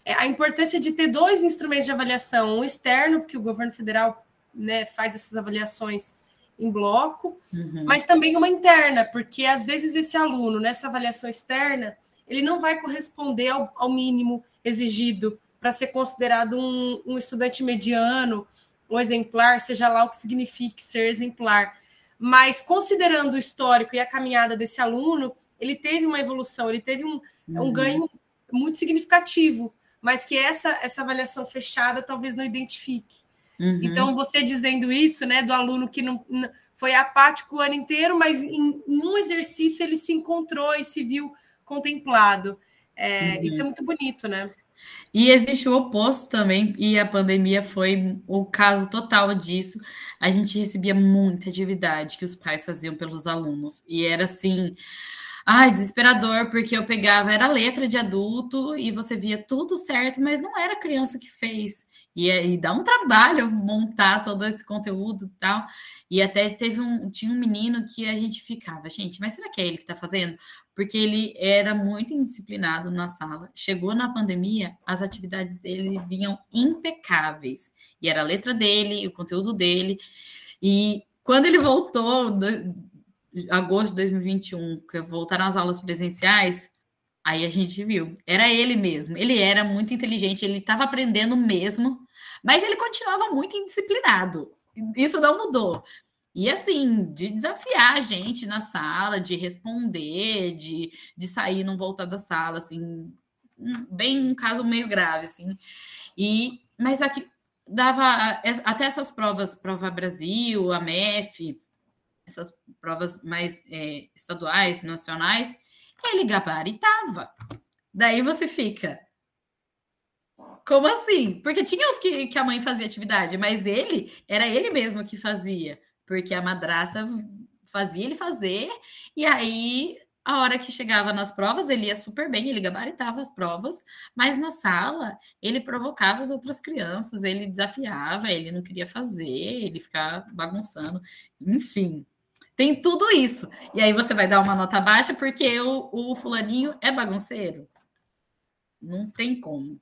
A: A importância de ter 2 instrumentos de avaliação, um externo, porque o governo federal, né, faz essas avaliações em bloco, mas também uma interna, porque às vezes esse aluno, nessa avaliação externa, ele não vai corresponder ao mínimo exigido para ser considerado um estudante mediano, um exemplar, seja lá o que signifique ser exemplar. Mas, considerando o histórico e a caminhada desse aluno, ele teve uma evolução, ele teve um ganho muito significativo, mas que essa avaliação fechada talvez não identifique. Então, você dizendo isso, né, do aluno que não foi apático o ano inteiro, mas em um exercício ele se encontrou e se viu contemplado. Isso é muito bonito, né?
C: E existe o oposto também, e a pandemia foi o caso total disso. A gente recebia muita atividade que os pais faziam pelos alunos, e era assim, desesperador, porque eu pegava, era letra de adulto, e você via tudo certo, mas não era a criança que fez. E dá um trabalho montar todo esse conteúdo e tal. E até tinha um menino que a gente ficava, gente, mas será que é ele que está fazendo? Porque ele era muito indisciplinado na sala. Chegou na pandemia, as atividades dele vinham impecáveis. E era a letra dele, o conteúdo dele. E quando ele voltou, agosto de 2021, que voltaram as aulas presenciais, aí a gente viu, era ele mesmo, ele era muito inteligente, ele estava aprendendo mesmo, mas ele continuava muito indisciplinado, isso não mudou. E assim, de desafiar a gente na sala, de responder, de sair e não voltar da sala, assim, bem um caso meio grave, assim. Mas aqui dava até essas provas, Prova Brasil, a MEF, essas provas mais estaduais, nacionais, ele gabaritava. Daí você fica, como assim? Porque tinha os que a mãe fazia atividade, mas era ele mesmo que fazia, porque a madrasta fazia ele fazer, e aí a hora que chegava nas provas, ele ia super bem, ele gabaritava as provas, mas na sala ele provocava as outras crianças, ele desafiava, ele não queria fazer, ele ficava bagunçando, enfim. Tem tudo isso. E aí você vai dar uma nota baixa porque o fulaninho é bagunceiro? Não tem como.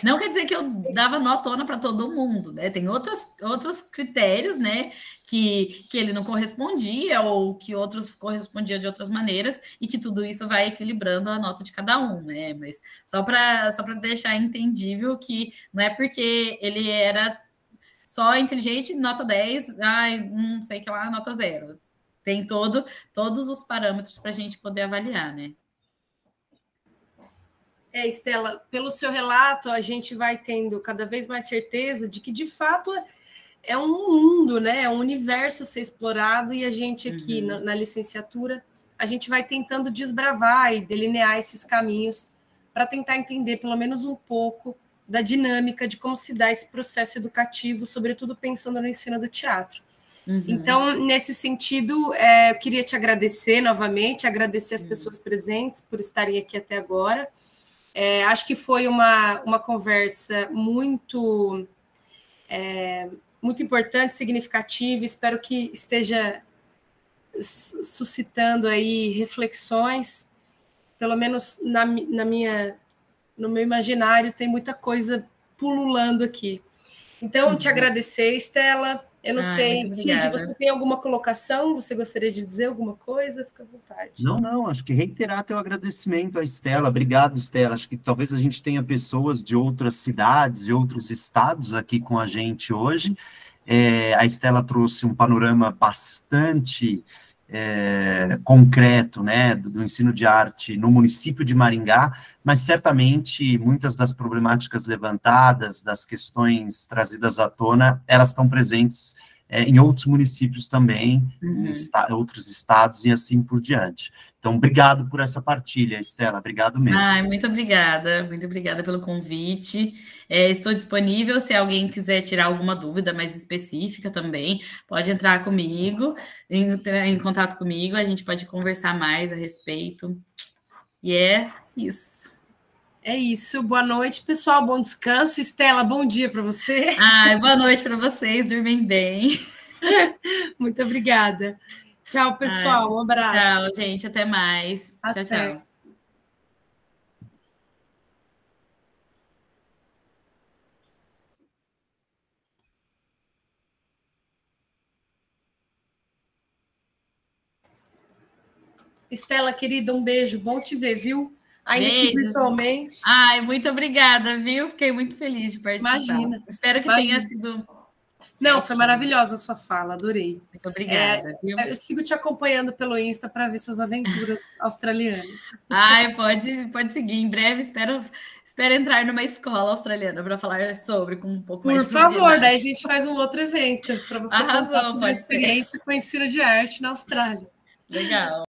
C: Não quer dizer que eu dava notona para todo mundo, né? Tem outros critérios, né? Que ele não correspondia ou que outros correspondiam de outras maneiras e que tudo isso vai equilibrando a nota de cada um, né? Mas só para deixar entendível que não é porque ele era só inteligente, nota 10, não sei que lá, nota 0. Tem todos os parâmetros para a gente poder avaliar, né?
A: Estela, pelo seu relato, a gente vai tendo cada vez mais certeza de que, de fato, é um mundo, né? É um universo a ser explorado, e a gente aqui na licenciatura, a gente vai tentando desbravar e delinear esses caminhos para tentar entender, pelo menos um pouco, da dinâmica de como se dá esse processo educativo, sobretudo pensando no ensino do teatro. Então, nesse sentido, eu queria te agradecer novamente, agradecer as pessoas presentes por estarem aqui até agora. Acho que foi uma conversa muito importante, significativa, espero que esteja suscitando aí reflexões, pelo menos no meu imaginário tem muita coisa pululando aqui. Então, te agradecer, Estela. Eu não sei, Cid, você tem alguma colocação? Você gostaria de dizer alguma coisa? Fica à vontade.
D: Não, acho que reiterar teu agradecimento à Estela. Obrigado, Estela. Acho que talvez a gente tenha pessoas de outras cidades, de outros estados aqui com a gente hoje. A Estela trouxe um panorama bastante concreto, né, do ensino de arte no município de Maringá, mas certamente muitas das problemáticas levantadas, das questões trazidas à tona, elas estão presentes em outros municípios também, em outros estados e assim por diante. Então, obrigado por essa partilha, Estela, obrigado mesmo.
C: Muito obrigada pelo convite. Estou disponível se alguém quiser tirar alguma dúvida mais específica também, pode entrar comigo, em contato comigo, a gente pode conversar mais a respeito. E é isso.
A: É isso, boa noite, pessoal, bom descanso. Estela, bom dia para você.
C: Boa noite para vocês, dormem bem.
A: Muito obrigada. Tchau, pessoal, um abraço.
C: Tchau, gente, até mais.
A: Até.
C: Tchau.
A: Estela, querida, um beijo, bom te ver, viu? Ainda que virtualmente.
C: Muito obrigada, viu? Fiquei muito feliz de participar.
A: Imagina.
C: Espero que tenha sido...
A: Não, foi maravilhosa a sua fala, adorei.
C: Muito obrigada.
A: Eu sigo te acompanhando pelo Insta para ver suas aventuras australianas.
C: Pode seguir. Em breve, espero entrar numa escola australiana para falar sobre com um pouco mais de
A: propriedade. Por favor, daí a gente faz um outro evento para você contar sobre a experiência com ensino de arte na Austrália.
C: Legal.